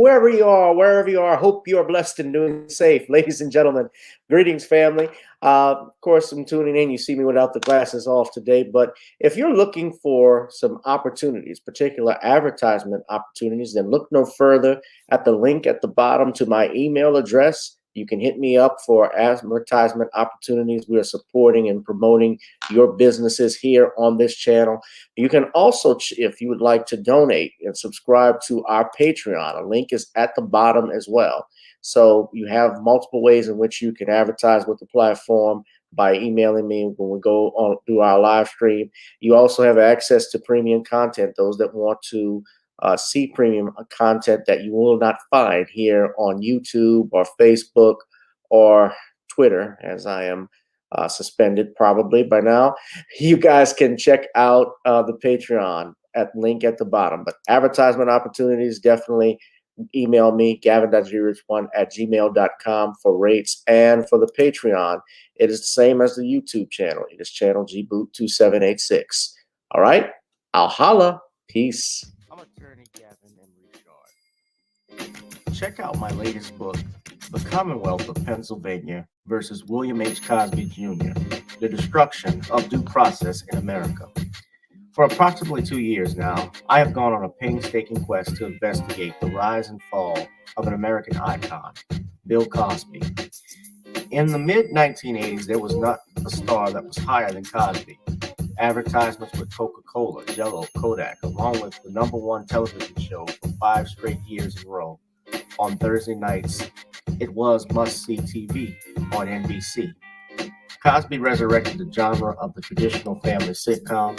whoever you are, wherever you are, hope you are blessed and doing safe. Ladies and gentlemen, greetings, family. Of course, I'm tuning in. You see me without the glasses off today, but if you're looking for some opportunities, particular advertisement opportunities, then look no further at the link at the bottom to my email address. You can hit me up for advertisement opportunities. We are supporting and promoting your businesses here on this channel. You can also, if you would like to donate and subscribe to our Patreon, a link is at the bottom as well. So you have multiple ways in which you can advertise with the platform by emailing me when we go on through our live stream. You also have access to premium content, those that want to see premium content that you will not find here on YouTube or Facebook or Twitter, as I am suspended probably by now. You guys can check out the Patreon at link at the bottom. But advertisement opportunities, definitely email me, gavin.grich1@gmail.com for rates. And for the Patreon, it is the same as the YouTube channel. It is channel gboot2786. All right, I'll holla. Peace. I'm attorney Gavin M. Richard. Check out my latest book, The Commonwealth of Pennsylvania versus William H. Cosby Jr., The Destruction of Due Process in America. For approximately 2 years now, I have gone on a painstaking quest to investigate the rise and fall of an American icon, Bill Cosby. In the mid-1980s, there was not a star that was higher than Cosby. Advertisements with Coca-Cola, Jello, Kodak, along with the #1 television show for 5 straight years in a row. On Thursday nights, it was must-see TV on NBC. Cosby resurrected the genre of the traditional family sitcom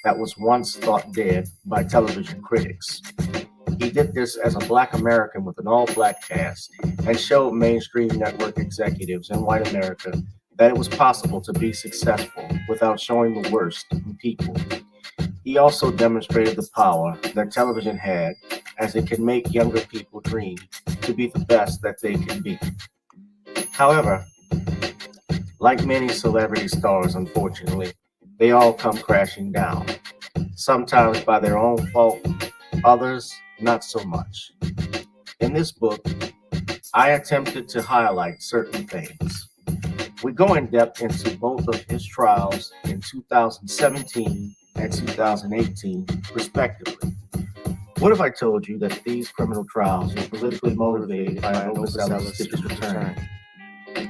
that was once thought dead by television critics. He did this as a Black American with an all-Black cast and showed mainstream network executives in white America that it was possible to be successful without showing the worst in people. He also demonstrated the power that television had, as it can make younger people dream to be the best that they can be. However, like many celebrity stars, unfortunately, they all come crashing down, sometimes by their own fault, others not so much. In this book, I attempted to highlight certain things. We go in depth into both of his trials in 2017 and 2018, respectively. What if I told you that these criminal trials were politically motivated by an overzealous district attorney?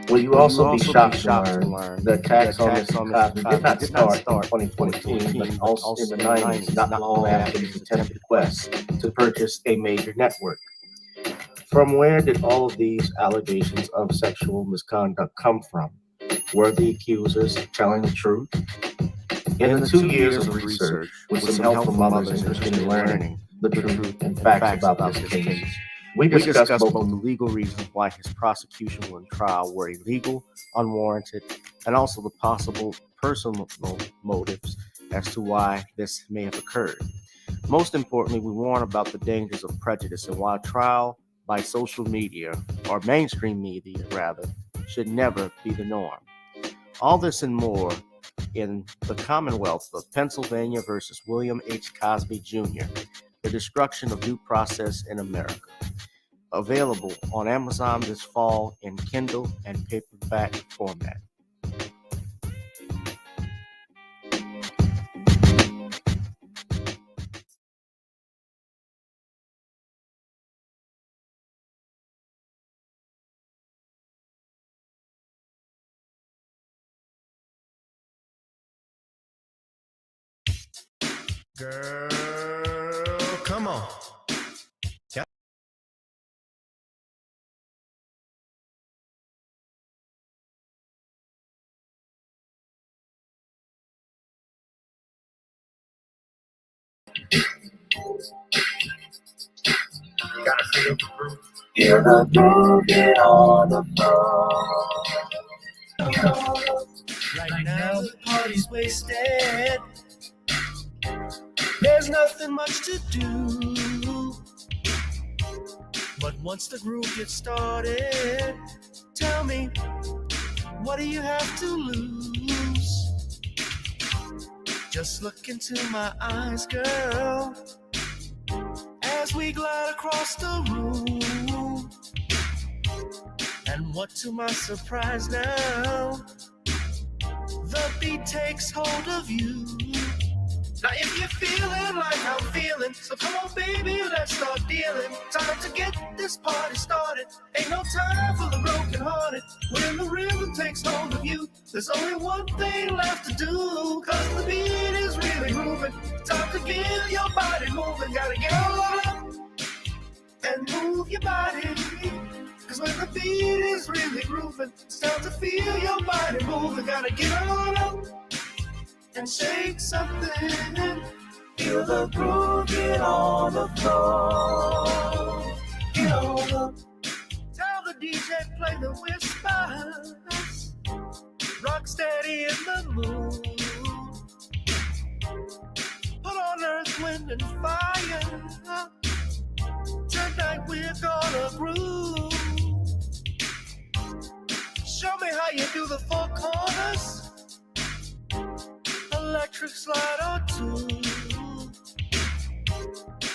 Will you also be shocked to learn that attacks on Mr. Cosby did not start in 2014, but also in the 90s, not long after his attempted quest to purchase a major network? From where did all of these allegations of sexual misconduct come from? Were the accusers telling the truth? In the 2 years of research, with some help from others interested in learning the truth and facts about this case, we discussed both the legal reasons why his prosecution and trial were illegal, unwarranted, and also the possible personal motives as to why this may have occurred. Most importantly, we warn about the dangers of prejudice and why trial by social media, or mainstream media rather, should never be the norm. All this and more in The Commonwealth of Pennsylvania versus William H. Cosby Jr., The Destruction of Due Process in America. Available on Amazon this fall in Kindle and paperback format. Girl, come on. Gotta feel the groove. Feel the groove, get on the floor. Right now the party's wasted. There's nothing much to do. But once the groove gets started, tell me, what do you have to lose? Just look into my eyes, girl, as as we glide across the room. And what to my surprise now, the beat takes hold of you. Now if you're feeling like I'm feeling, so come on baby, let's start dealing. Time to get this party started. Ain't no time for the broken hearted. When the rhythm takes hold of you, there's only one thing left to do. Cause the beat is really grooving. Time to get your body moving. Gotta get on up and move your body. Cause when the beat is really grooving, it's time to feel your body moving. Gotta get on up and shake something. Feel the groove, get on the floor. Get on up. Tell the DJ play the whispers. Rock steady in the mood. Put on earth, wind, and fire. Tonight we're gonna groove. Show me how you do the four corners. Electric slide or two.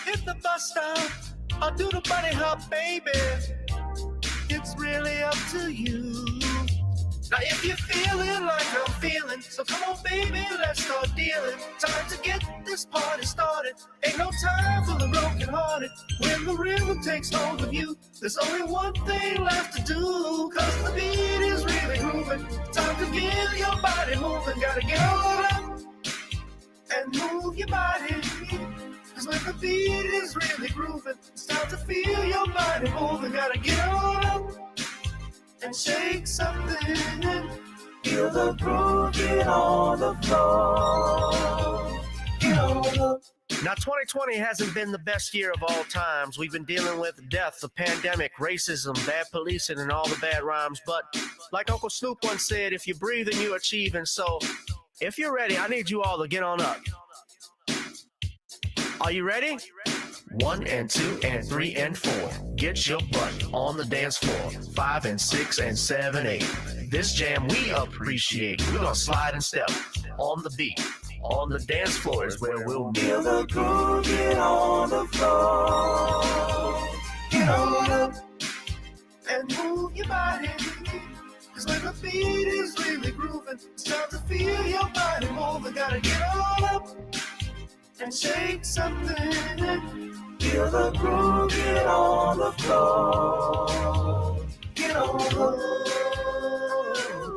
Hit the bus stop or do the bunny hop, baby. It's really up to you. Now if you're feeling like I'm feeling, so come on baby, let's start dealing. Time to get this party started. Ain't no time for the broken hearted. When the rhythm takes hold of you, there's only one thing left to do. Cause the beat is really grooving. Time to get your body moving. Gotta get on up and move your body. Cause when the beat is really grooving, it's time to feel your body moving. Gotta get on up and shake something. Feel the groove, get on the floor. Get on up. Now 2020 hasn't been the best year of all times. We've been dealing with death, the pandemic, racism, bad policing, and all the bad rhymes. But like Uncle Snoop once said, if you breathe and you achieve. And so if you're ready, I need you all to get on up. Are you ready? 1 and 2 and 3 and 4. Get your butt on the dance floor. 5 and 6 and 7, 8. This jam we appreciate. We're gonna slide and step on the beat. On the dance floor is where we'll be. Feel the groove, get on the floor. Get on up and move your body. Cause when the beat is really grooving, it's time to feel your body moving. Gotta get on up and shake something. Feel the groove, get on the floor. Get on up,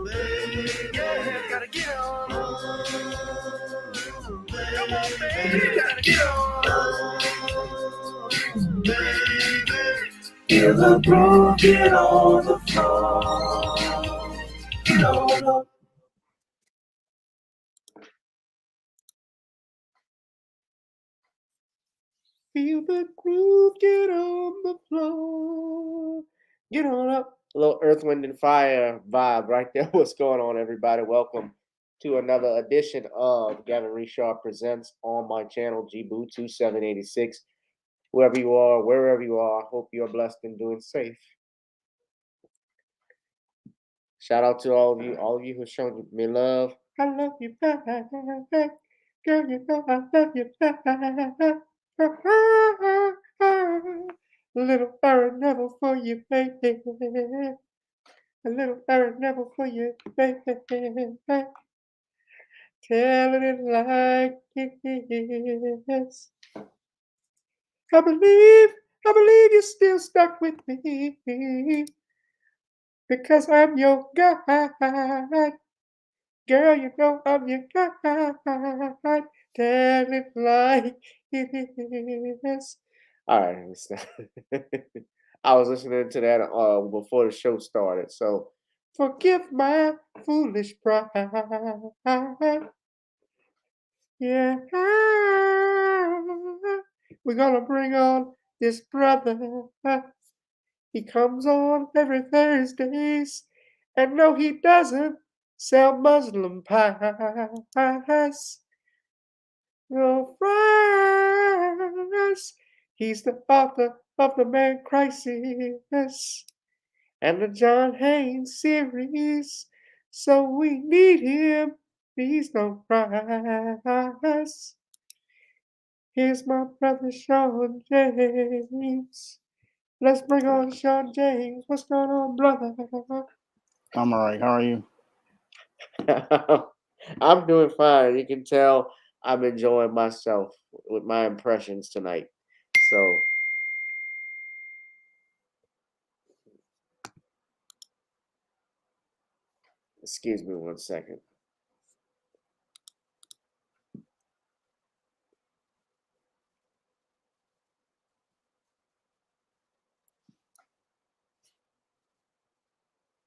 baby. Yeah, gotta get on up. Come on, baby, gotta get on up, baby. Feel the groove, get on the floor. Get on up. Feel the groove, get on the floor. Get on up. A little Earth, Wind, and Fire vibe right there. What's going on, everybody? Welcome to another edition of Gavin Richard Presents on my channel, GBoo2786. Whoever you are, wherever you are, I hope you're blessed and doing safe. Shout out to all of you who've shown me love. I love you back. Girl, you know I love you back. A little errand never for you, baby. A little errand never for you, baby. Telling it like it is. I believe you're still stuck with me. Because I'm your guide. Girl, you know I'm your guide. Tell it like it is. All right, I was listening to that before the show started. So forgive my foolish pride. Yeah, we're gonna bring on this brother. He comes on every Thursdays, and no, he doesn't sell Muslim pies. No fries. He's the author of The Man Crisis and the John Haynes series. So we need him. Please don't cry. Here's my brother Shawn James. Let's bring on Shawn James. What's going on, brother? I'm all right. How are you? I'm doing fine. You can tell I'm enjoying myself with my impressions tonight. So, excuse me 1 second.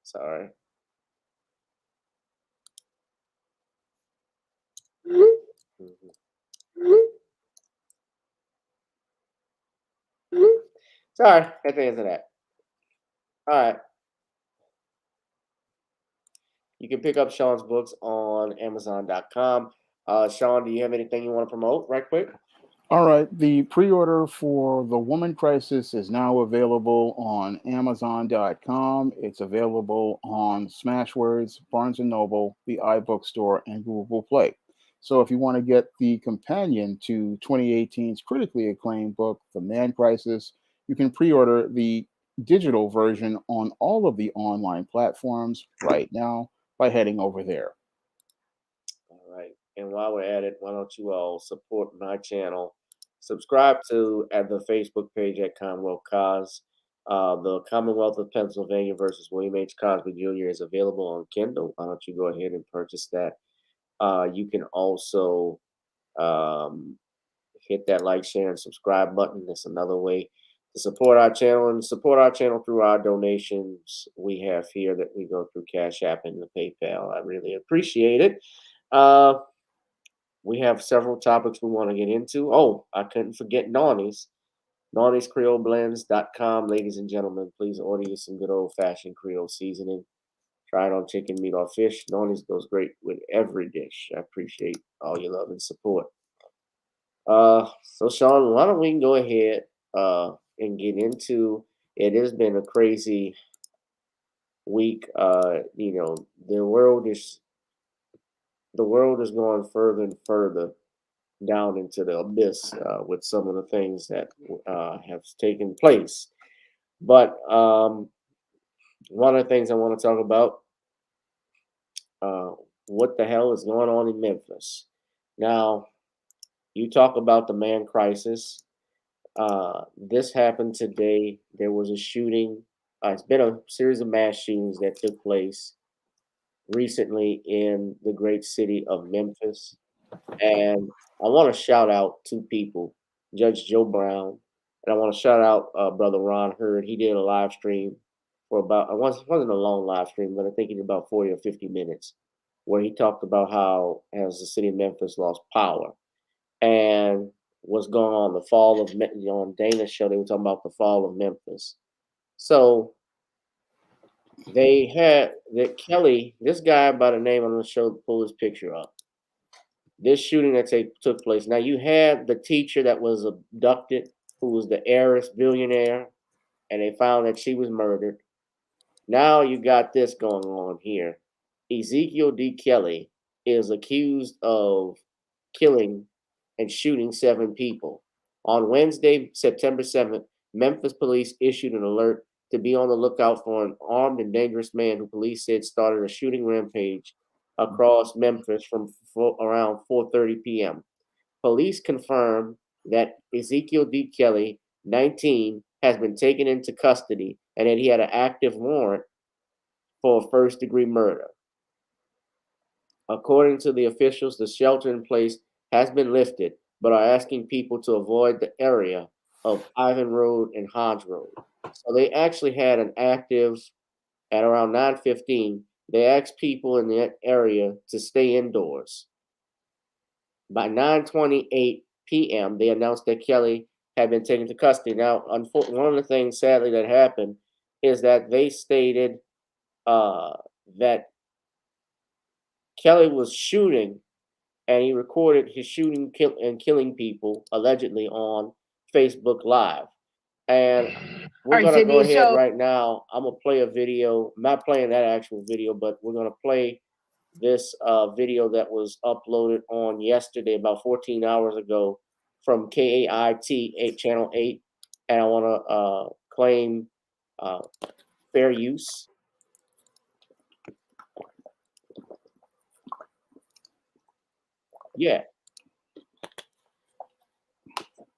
Sorry. Sorry, at the end of that. All right. You can pick up Shawn's books on Amazon.com. Shawn, do you have anything you want to promote right quick? All right. The pre-order for The Woman Crisis is now available on Amazon.com. It's available on Smashwords, Barnes and Noble, the iBookstore, and Google Play. So if you want to get the companion to 2018's critically acclaimed book, The Man Crisis, you can pre-order the digital version on all of the online platforms right now by heading over there. All right. And while we're at it, why don't you all support my channel? Subscribe to at the Facebook page at Commonwealth Cos. The Commonwealth of Pennsylvania versus William H. Cosby Jr. is available on Kindle. Why don't you go ahead and purchase that? You can also um, hit that like, share, and subscribe button. That's another way to support our channel and support our channel through our donations we have here that we go through Cash App and the PayPal. I really appreciate it. Uh, we have several topics we want to get into. Oh, I couldn't forget Nawnies. NawniesCreoleBlends.com. Ladies and gentlemen, please order you some good old-fashioned Creole seasoning. Try it on chicken, meat, or fish. Nawnies goes great with every dish. I appreciate all your love and support. So Shawn, why don't we go ahead and get into it? Has been a crazy week. The world is going further and further down into the abyss with some of the things that have taken place. But one of the things I want to talk about, uh, what the hell is going on in Memphis? Now, you talk about the man crisis. This happened today. There was a shooting. It's been a series of mass shootings that took place recently in the great city of Memphis. And I want to shout out two people, Judge Joe Brown, and I want to shout out Brother Ron Hurd. He did a live stream for about, it wasn't a long live stream, but I think he did about 40 or 50 minutes, where he talked about how has the city of Memphis lost power and what's going on, the fall of, on Dana's show, they were talking about the fall of Memphis. So they had that Kelly, this guy by the name, I'm going to pull his picture up. This shooting that took place. Now you had the teacher that was abducted, who was the heiress billionaire, and they found that she was murdered. Now you got this going on here. Ezekiel D. Kelly is accused of killing and shooting 7 people. On Wednesday, September 7th, Memphis police issued an alert to be on the lookout for an armed and dangerous man who police said started a shooting rampage across Memphis from around 4:30 p.m. Police confirmed that Ezekiel D. Kelly, 19, has been taken into custody and that he had an active warrant for a first-degree murder. According to the officials, the shelter in place has been lifted, but are asking people to avoid the area of Ivan Road and Hodge Road. So they actually had an active at around 9:15. They asked people in that area to stay indoors. By 9:28 p.m., they announced that Kelly had been taken to custody. Now, unfortunately, one of the things, sadly, that happened is that they stated that Kelly was shooting, and he recorded his shooting and killing people allegedly on Facebook Live. And we're gonna go ahead right now. I'm gonna play a video. I'm not playing that actual video, but we're gonna play this video that was uploaded on yesterday, about 14 hours ago, from KAIT 8 Channel 8, and I want to claim fair use. Yeah,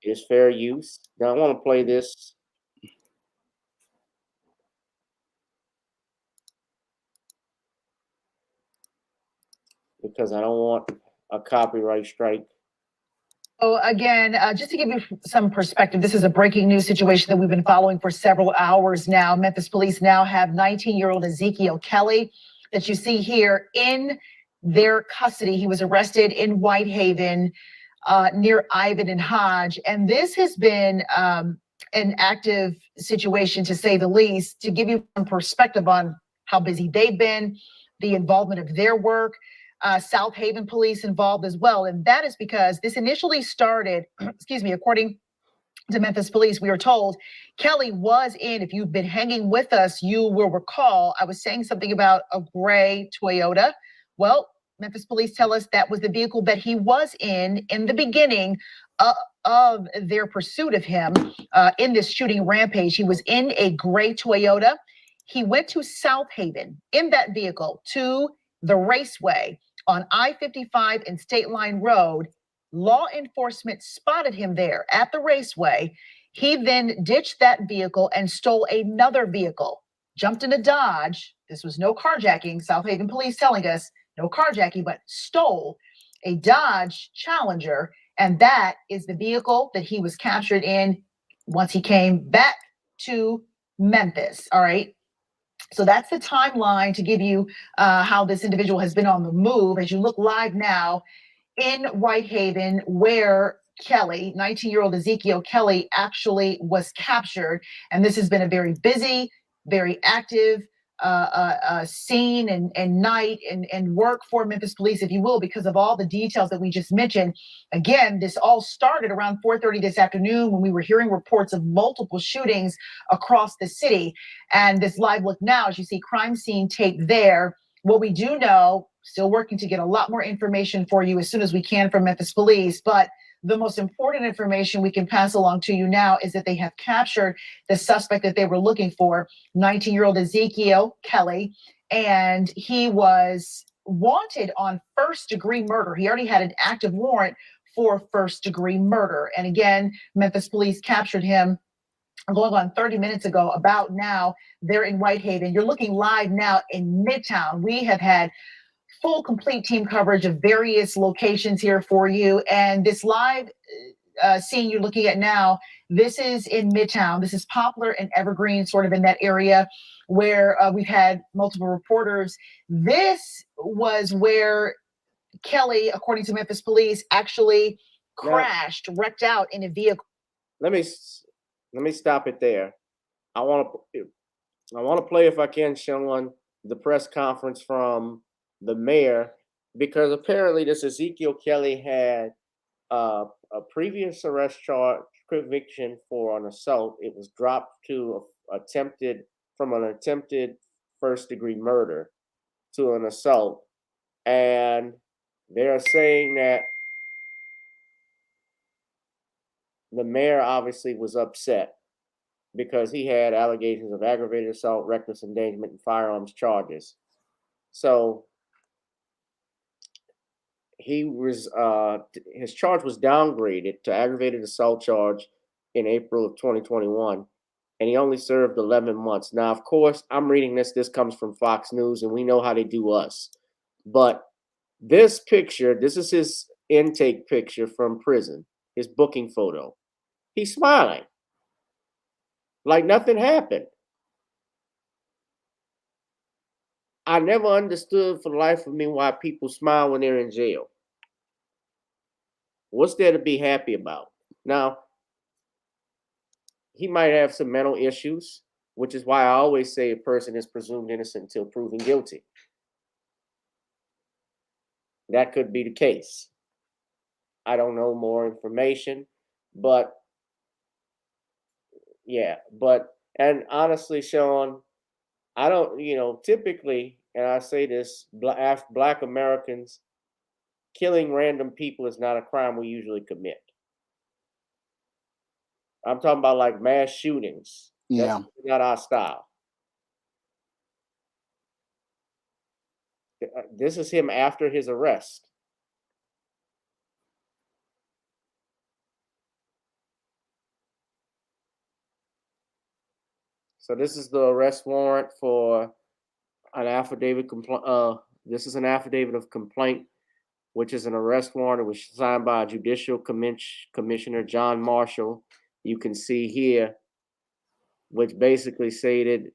it's fair use. Now I want to play this. Because I don't want a copyright strike. So again, just to give you some perspective, this is a breaking news situation that we've been following for several hours now. Memphis police now have 19-year-old Ezekiel Kelly that you see here in their custody. He was arrested in Whitehaven near Ivan and Hodge. And this has been an active situation, to say the least. To give you some perspective on how busy they've been, the involvement of their work. South Haven police involved as well. And that is because this initially started, excuse me, according to Memphis police, we are told Kelly was in, if you've been hanging with us, you will recall, I was saying something about a gray Toyota. Well, Memphis police tell us that was the vehicle that he was in the beginning of their pursuit of him in this shooting rampage. He was in a gray Toyota. He went to South Haven in that vehicle to the raceway on I-55 and State Line Road. Law enforcement spotted him there at the raceway. He then ditched that vehicle and stole another vehicle, jumped in a Dodge. This was no carjacking. South Haven police telling us no carjacking, but stole a Dodge Challenger. And that is the vehicle that he was captured in once he came back to Memphis. All right. So that's the timeline to give you how this individual has been on the move. As you look live now in Whitehaven, where Kelly, 19-year-old Ezekiel Kelly, actually was captured. And this has been a very busy, very active scene and night and work for Memphis police, if you will, because of all the details that we just mentioned. Again, this all started around 4:30 this afternoon when we were hearing reports of multiple shootings across the city. And this live look now, as you see crime scene tape there. What we do know, still working to get a lot more information for you as soon as we can from Memphis police, but the most important information we can pass along to you now is that they have captured the suspect that they were looking for, 19-year-old Ezekiel Kelly, and he was wanted on first-degree murder. He already had an active warrant for first-degree murder. And again, Memphis police captured him going on 30 minutes ago. About now, they're in Whitehaven. You're looking live now in Midtown. We have had full, complete team coverage of various locations here for you. And this live scene you're looking at now, this is in Midtown. This is Poplar and Evergreen, sort of in that area where we've had multiple reporters. This was where Kelly, according to Memphis police, actually crashed, wrecked out in a vehicle. Let me stop it there. I want to play, if I can, Shawn, the press conference from the mayor, because apparently this Ezekiel Kelly had a previous arrest charge conviction for an assault. It was dropped to from an attempted first-degree murder to an assault, and they're saying that the mayor obviously was upset because he had allegations of aggravated assault, reckless endangerment, and firearms charges. So he was his charge was downgraded to aggravated assault charge in April of 2021, and he only served 11 months. Now, of course, I'm reading this. This comes from Fox News, and we know how they do us. But this picture, this is his intake picture from prison, his booking photo. He's smiling like nothing happened. I never understood for the life of me why people smile when they're in jail. What's there to be happy about? Now, he might have some mental issues, which is why I always say a person is presumed innocent until proven guilty. That could be the case. I don't know more information, but yeah, and honestly, Shawn, I don't, typically, and I say this, Black Americans, killing random people is not a crime we usually commit. I'm talking about like mass shootings. Yeah. That's not our style. This is him after his arrest. So this is the arrest warrant for an affidavit this is an affidavit of complaint, which is an arrest warrant. It was signed by Judicial Commissioner John Marshall. You can see here, which basically stated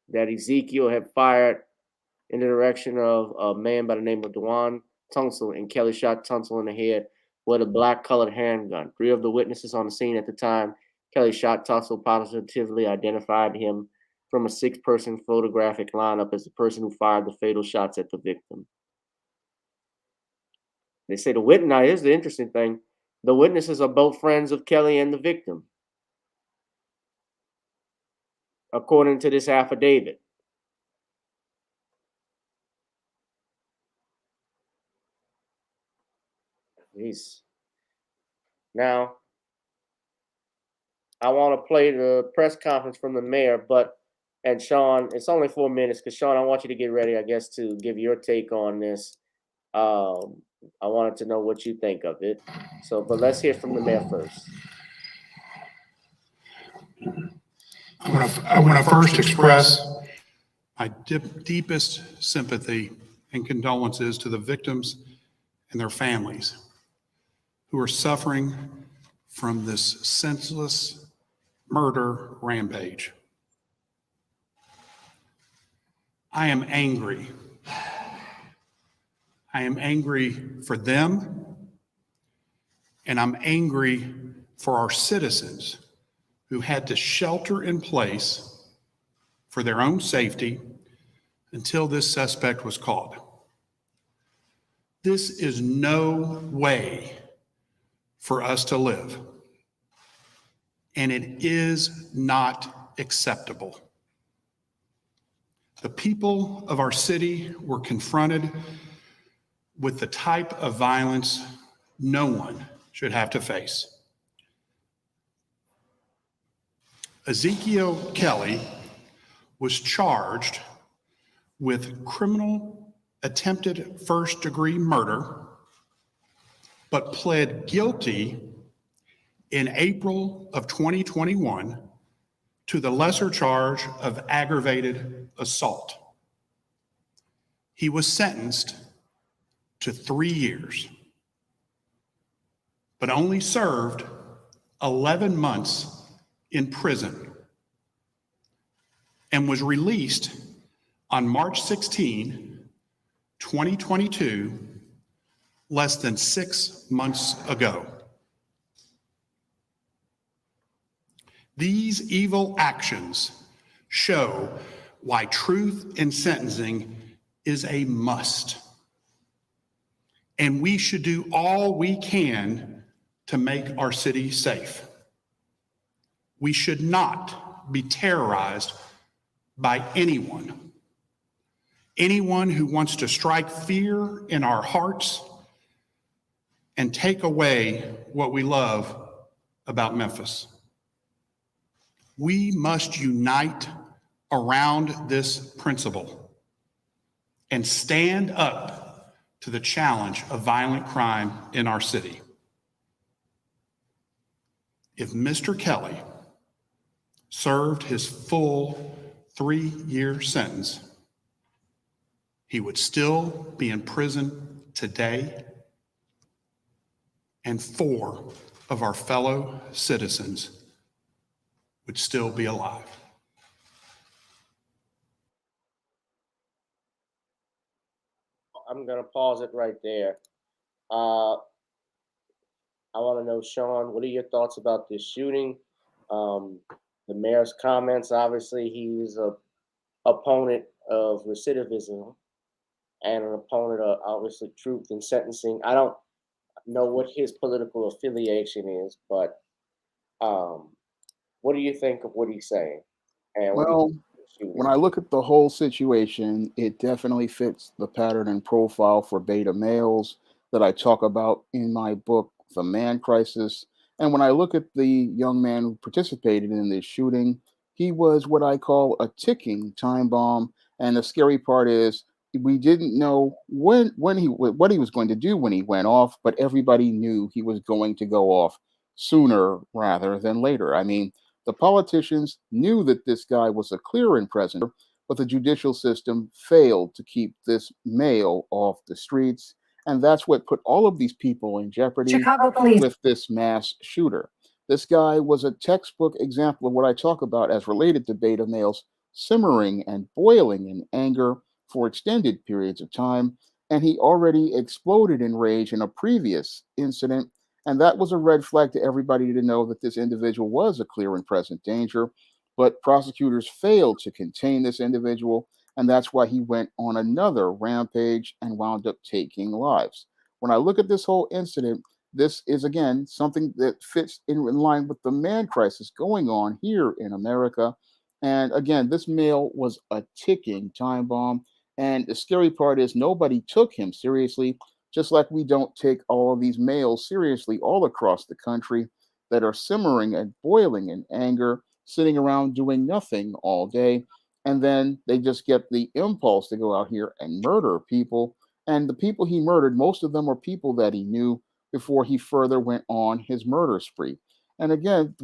that Ezekiel had fired in the direction of a man by the name of Dewan Tunsil, and Kelly shot Tunsil in the head with a black colored handgun. 3 of the witnesses on the scene at the time Kelly shot Tunsil positively identified him from a 6-person photographic lineup as the person who fired the fatal shots at the victim. They say the witness, now here's the interesting thing, the witnesses are both friends of Kelly and the victim, according to this affidavit. Jeez. Now, I want to play the press conference from the mayor, and Shawn, it's only 4 minutes, because Shawn, I want you to get ready, I guess, to give your take on this. I wanted to know what you think of it. So, but let's hear from the mayor first. I want to first express my deepest sympathy and condolences to the victims and their families who are suffering from this senseless murder rampage. I am angry. I am angry for them, and I'm angry for our citizens who had to shelter in place for their own safety until this suspect was caught. This is no way for us to live, and it is not acceptable. The people of our city were confronted with the type of violence no one should have to face. Ezekiel Kelly was charged with criminal attempted first-degree murder, but pled guilty in April of 2021 to the lesser charge of aggravated assault. He was sentenced to 3 years, but only served 11 months in prison and was released on March 16, 2022, less than 6 months ago. These evil actions show why truth in sentencing is a must, and we should do all we can to make our city safe. We should not be terrorized by anyone who wants to strike fear in our hearts and take away what we love about Memphis. We must unite around this principle and stand up to the challenge of violent crime in our city. If Mr. Kelly served his full 3-year sentence, he would still be in prison today, and 4 of our fellow citizens would still be alive. I'm going to pause it right there. I want to know, Shawn, what are your thoughts about this shooting? The mayor's comments, obviously, he's an opponent of recidivism and an opponent of, obviously, truth in sentencing. I don't know what his political affiliation is, but what do you think of what he's saying? And Well, when I look at the whole situation, it definitely fits the pattern and profile for beta males. that I talk about in my book, The Man Crisis. And when I look at the young man who participated in this shooting, he was what I call a ticking time bomb. And the scary part is we didn't know what he was going to do when he went off, but everybody knew he was going to go off sooner rather than later. I mean, the politicians knew that this guy was a clear and present, but the judicial system failed to keep this male off the streets. And that's what put all of these people in jeopardy Chicago police. with this mass shooter. This guy was a textbook example of what I talk about as related to beta males simmering and boiling in anger for extended periods of time. And he already exploded in rage in a previous incident. And that was a red flag to everybody to know that this individual was a clear and present danger. But prosecutors failed to contain this individual. And that's why he went on another rampage and wound up taking lives. When I look at this whole incident, this is again something that fits in line with the man crisis going on here in America. And again, this male was a ticking time bomb. And the scary part is nobody took him seriously, just like we don't take all of these males seriously all across the country that are simmering and boiling in anger, sitting around doing nothing all day. And then they just get the impulse to go out here and murder people. And the people he murdered, most of them are people that he knew before he further went on his murder spree. And again,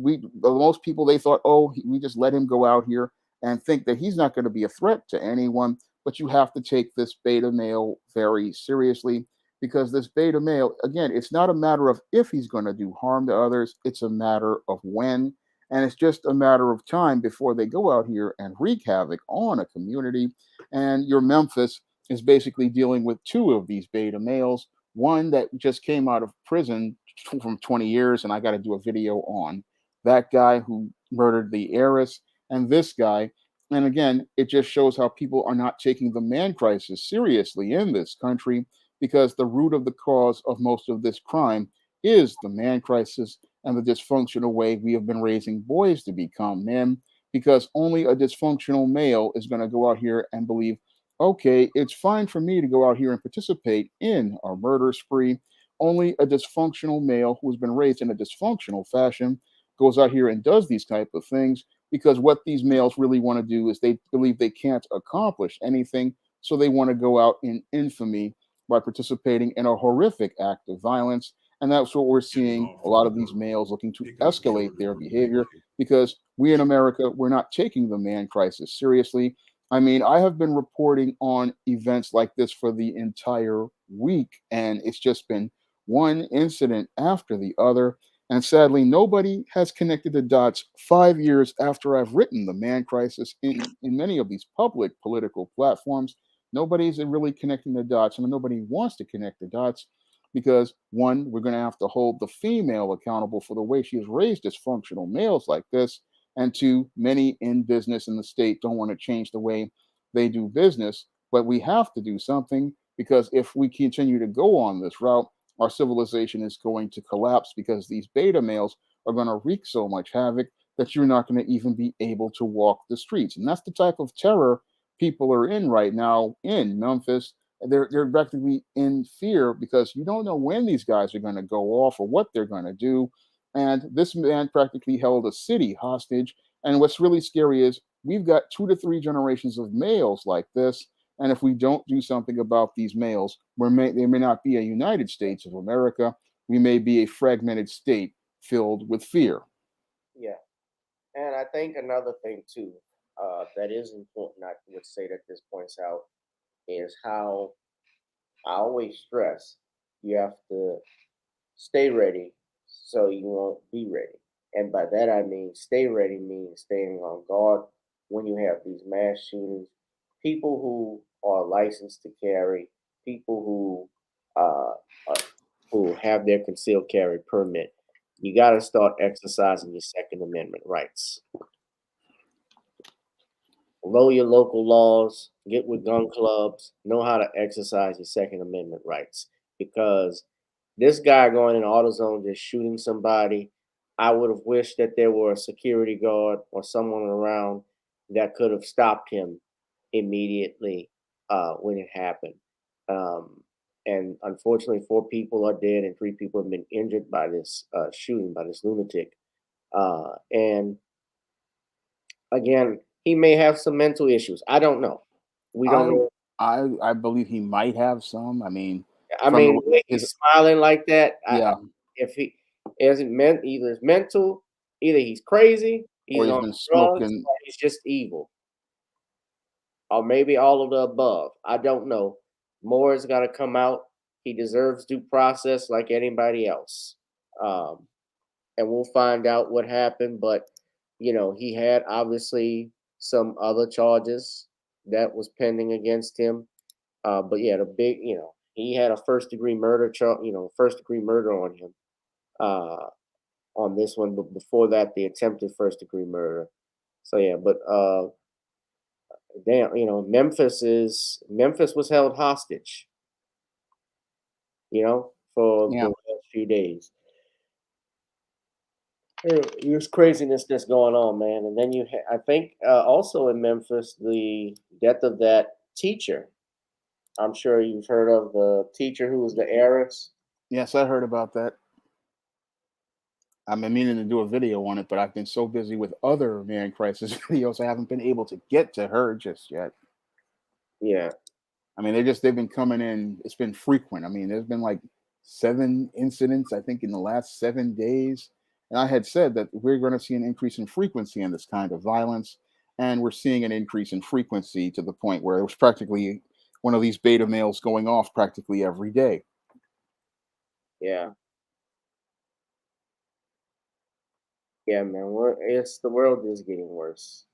most people they thought, oh, we just let him go out here and think that he's not going to be a threat to anyone. But you have to take this beta male very seriously because this beta male, again, it's not a matter of if he's going to do harm to others, it's a matter of when. And it's just a matter of time before they go out here and wreak havoc on a community. And your Memphis is basically dealing with two of these beta males, one that just came out of prison from 20 years, and I got to do a video on that guy who murdered the heiress, and this guy. And again, it just shows how people are not taking the man crisis seriously in this country because the root of the cause of most of this crime is the man crisis and the dysfunctional way we have been raising boys to become men. Because only a dysfunctional male is going to go out here and believe, okay, it's fine for me to go out here and participate in a murder spree. Only a dysfunctional male who has been raised in a dysfunctional fashion goes out here and does these type of things because what these males really want to do is they believe they can't accomplish anything, so they want to go out in infamy by participating in a horrific act of violence. And that's what we're seeing a lot of these males looking to escalate their behavior because we in America, we're not taking the man crisis seriously. I mean, I have been reporting on events like this for the entire week, and it's just been one incident after the other. And sadly, nobody has connected the dots 5 years after I've written The Man Crisis in many of these public political platforms. Nobody's really connecting the dots, and nobody wants to connect the dots because one, we're going to have to hold the female accountable for the way she has raised dysfunctional males like this. And two, many in business in the state don't want to change the way they do business. But we have to do something because if we continue to go on this route, our civilization is going to collapse because these beta males are going to wreak so much havoc that you're not going to even be able to walk the streets. And that's the type of terror people are in right now in Memphis. They're practically in fear because you don't know when these guys are going to go off or what they're going to do. And this man practically held a city hostage. And what's really scary is we've got 2 to 3 generations of males like this. And if we don't do something about these males, they may not be a United States of America. We may be a fragmented state filled with fear. Yeah. And I think another thing too, that is important, I would say that this points out, is how I always stress you have to stay ready so you won't be ready. And by that I mean stay ready means staying on guard when you have these mass shootings. People who are licensed to carry, people who have their concealed carry permit, you got to start exercising your Second Amendment rights. Know your local laws, get with gun clubs, know how to exercise your Second Amendment rights. Because this guy going in AutoZone just shooting somebody, I would have wished that there were a security guard or someone around that could have stopped him immediately when it happened. Um, And unfortunately, 4 people are dead and 3 people have been injured by this shooting by this lunatic. And again, he may have some mental issues. I don't know. We don't I know. I believe he might have some. I mean, I from mean, the the way his he's smiling like that, yeah, if he isn't meant, either it's mental, either he's crazy, or he's he's on been drugs, smoking. or he's just evil, or maybe all of the above. I don't know. More is gonna come out. He deserves due process like anybody else, um, and we'll find out what happened. But he had obviously some other charges that was pending against him. But yeah, the big, he had a first degree murder charge, first degree murder on him, uh, on this one. But before that, the attempted first degree murder. So yeah, but damn, Memphis was held hostage, for the Yeah, last few days. There's craziness that's going on, man. And then I think, also in Memphis, the death of that teacher. I'm sure you've heard of the teacher who was the heiress. yes, I heard about that. I've been meaning to do a video on it, but I've been so busy with other man crisis videos, I haven't been able to get to her just yet. Yeah, I mean, they've been coming in. It's been frequent. I mean, there's been like 7 incidents, I think, in the last 7 days. And I had said that we're going to see an increase in frequency in this kind of violence, and we're seeing an increase in frequency to the point where it was practically one of these beta males going off practically every day. yeah, yeah, man. It's the world is getting worse.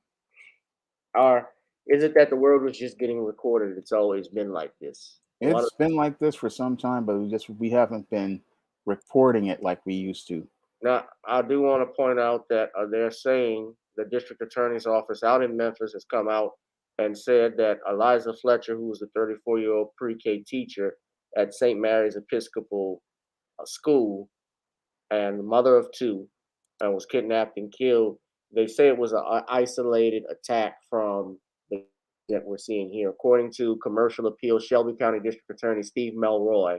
Or is it that the world was just getting recorded? It's always been like this. One It's been like this for some time, but we haven't been reporting it like we used to. Now, I do want to point out that they're saying the district attorney's office out in Memphis has come out and said that Eliza Fletcher, who was a 34-year-old pre-K teacher at St. Mary's Episcopal School and the mother of two, and was kidnapped and killed. They say it was an isolated attack from the that we're seeing here. According to Commercial Appeals, Shelby County District Attorney Steve Melroy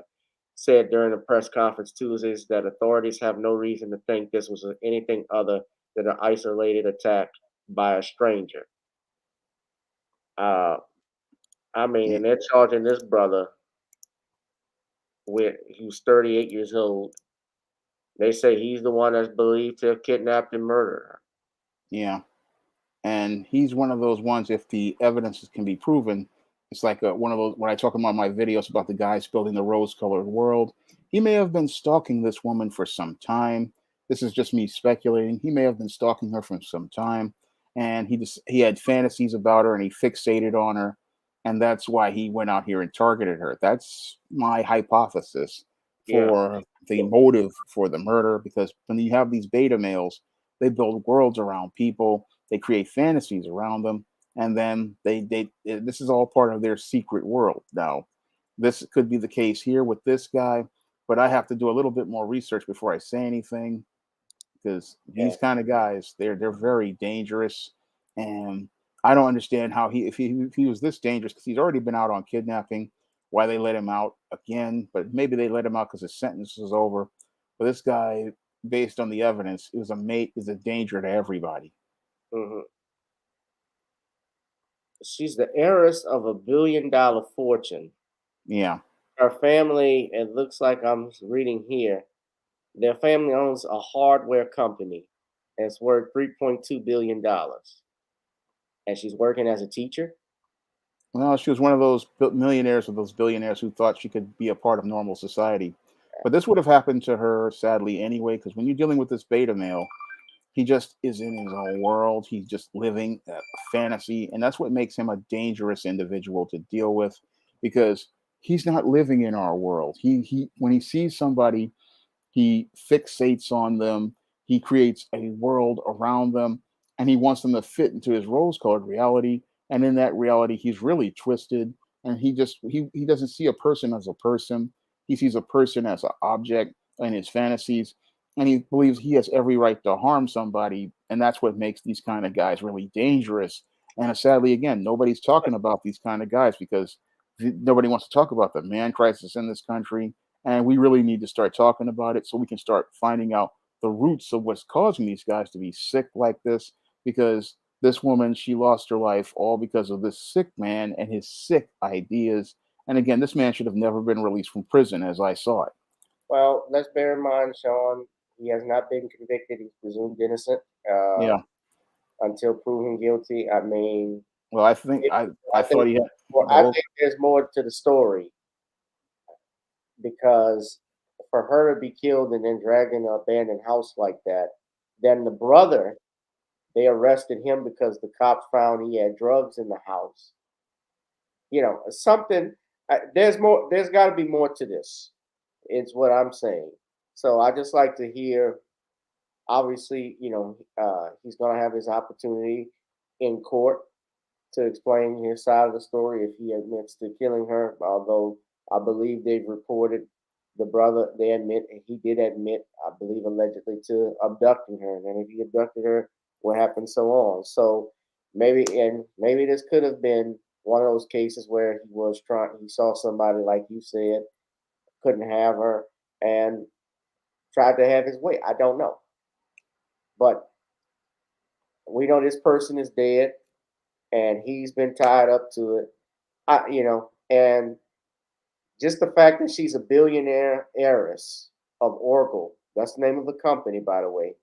said during a press conference Tuesdays that authorities have no reason to think this was anything other than an isolated attack by a stranger. Uh, I mean, Yeah, and they're charging this brother with who's 38 years old. They say he's the one that's believed to have kidnapped and murdered her. yeah. And he's one of those ones. If the evidence can be proven, it's like one of those when I talk about my videos about the guys building the rose-colored world. He may have been stalking this woman for some time. This is just me speculating. He may have been stalking her for some time, and he had fantasies about her, and he fixated on her, and that's why he went out here and targeted her. That's my hypothesis Yeah. for the motive for the murder. Because when you have these beta males, they build worlds around people, they create fantasies around them, and then this is all part of their secret world. Now, this could be the case here with this guy, but I have to do a little bit more research before I say anything, because Yeah. these kind of guys, they're very dangerous. And I don't understand how if he was this dangerous, because he's already been out on kidnapping, why they let him out again. But maybe they let him out because his sentence was over. But this guy, based on the evidence, is a danger to everybody. Hmm. She's the heiress of a $1 billion fortune. Yeah. Her family, it looks like I'm reading here, their family owns a hardware company and it's worth $3.2 billion. And she's working as a teacher. Well, she was one of those millionaires or those billionaires who thought she could be a part of normal society. But this would have happened to her, sadly, anyway, because when you're dealing with this beta male, he just is in his own world. He's just living a fantasy. And that's what makes him a dangerous individual to deal with, because he's not living in our world. He when he sees somebody, he fixates on them. He creates a world around them, and he wants them to fit into his rose-colored reality. And in that reality, he's really twisted, and he doesn't see a person as a person. He sees a person as an object in his fantasies, and he believes he has every right to harm somebody. And that's what makes these kind of guys really dangerous. And sadly, again, nobody's talking about these kind of guys because nobody wants to talk about the man crisis in this country, and we really need to start talking about it so we can start finding out the roots of what's causing these guys to be sick like this. Because this woman, she lost her life all because of this sick man and his sick ideas. And again, this man should have never been released from prison, as I saw it. Well, let's bear in mind, Shawn, he has not been convicted. He's presumed innocent Yeah. until proven guilty. I mean, Well, I think I thought he had. well, I think there's more to the story, because for her to be killed and then dragged in an abandoned house like that, then the brother, they arrested him because the cops found he had drugs in the house. You know, something. There's more. There's got to be more to this. It's what I'm saying. So I just like to hear. Obviously, you know, he's going to have his opportunity in court to explain his side of the story if he admits to killing her. Although I believe they've reported the brother, they admit, and he did admit, I believe allegedly, to abducting her. And then if he abducted her, what happened, so on. So maybe this could have been one of those cases where he saw somebody, like you said, couldn't have her, and tried to have his way. I don't know. But we know this person is dead, and he's been tied up to it. And just the fact that she's a billionaire heiress of Oracle, that's the name of the company, by the way.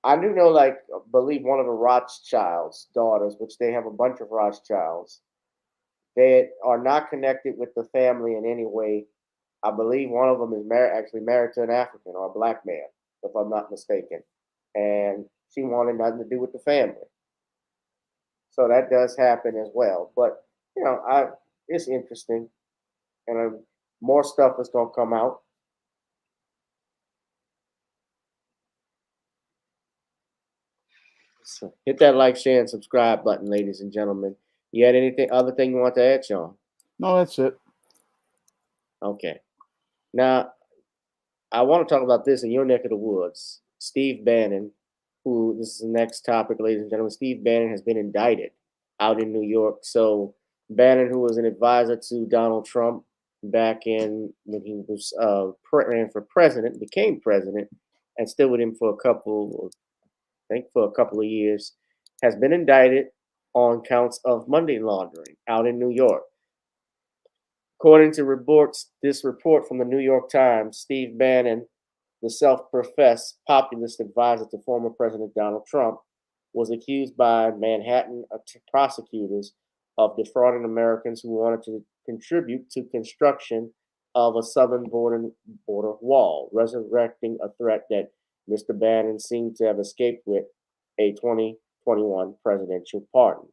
I do know, like, I believe one of the Rothschilds' daughters, which they have a bunch of Rothschilds, they are not connected with the family in any way. I believe one of them is actually married to an African or a black man, if I'm not mistaken. And she wanted nothing to do with the family. So that does happen as well. But, it's interesting. And more stuff is going to come out. So hit that like, share, and subscribe button, ladies and gentlemen. You had other thing you want to add, Shawn? No, that's it. Okay. Now, I want to talk about this in your neck of the woods. Steve Bannon, this is the next topic, ladies and gentlemen. Steve Bannon has been indicted out in New York. So Bannon, who was an advisor to Donald Trump back in when he was ran for president, became president, and still with him for a couple of years, has been indicted on counts of money laundering out in New York. According to this report from the New York Times, Steve Bannon, the self-professed populist advisor to former President Donald Trump, was accused by Manhattan prosecutors of defrauding Americans who wanted to contribute to construction of a southern border wall, resurrecting a threat that Mr. Bannon seemed to have escaped with a 2021 presidential pardon.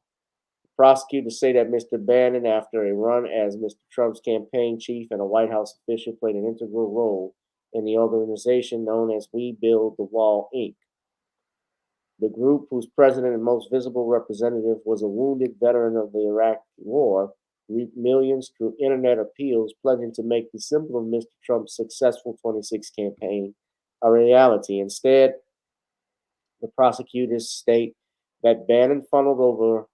Prosecutors say that Mr. Bannon, after a run as Mr. Trump's campaign chief and a White House official, played an integral role in the organization known as We Build the Wall, Inc. The group, whose president and most visible representative was a wounded veteran of the Iraq War, reaped millions through internet appeals, pledging to make the symbol of Mr. Trump's successful 26 campaign a reality. Instead, the prosecutors state that Bannon funneled over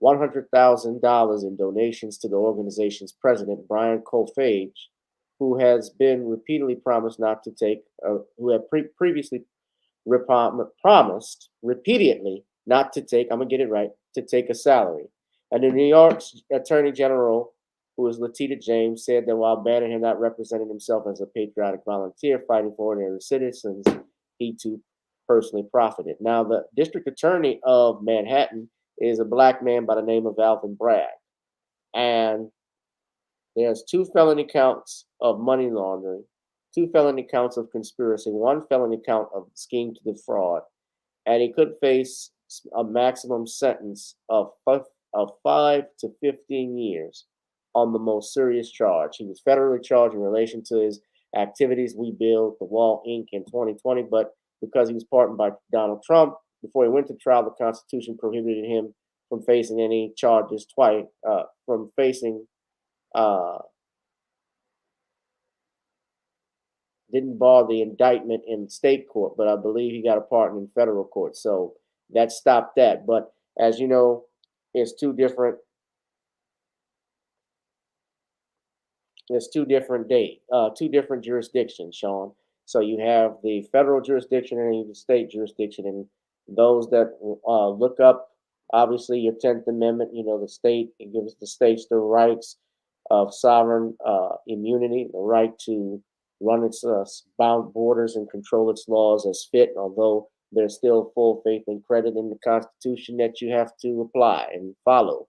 $100,000 in donations to the organization's president, Brian Kolfage, who has been repeatedly promised not to take, who had previously promised repeatedly not to take, I'm going to get it right, to take a salary. And the New York Attorney General, who is Letitia James, said that while Bannon had not represented himself as a patriotic volunteer fighting for ordinary citizens, he too personally profited. Now, the district attorney of Manhattan is a black man by the name of Alvin Bragg. And there's 2 felony counts of money laundering, 2 felony counts of conspiracy, 1 felony count of scheme to defraud. And he could face a maximum sentence of 5 to 15 years on the most serious charge. He was federally charged in relation to his activities, We Build the Wall, Inc. in 2020, but because he was pardoned by Donald Trump before he went to trial, the Constitution prohibited him from facing any charges twice, from facing, didn't bar the indictment in state court, but I believe he got a pardon in federal court. So that stopped that. But as you know, it's 2 different There's two different two different jurisdictions, Shawn. So you have the federal jurisdiction and the state jurisdiction, and those that look up, obviously, your 10th Amendment. You know, the state, it gives the states the rights of sovereign immunity, the right to run its bound borders and control its laws as fit. Although there's still full faith and credit in the Constitution that you have to apply and follow.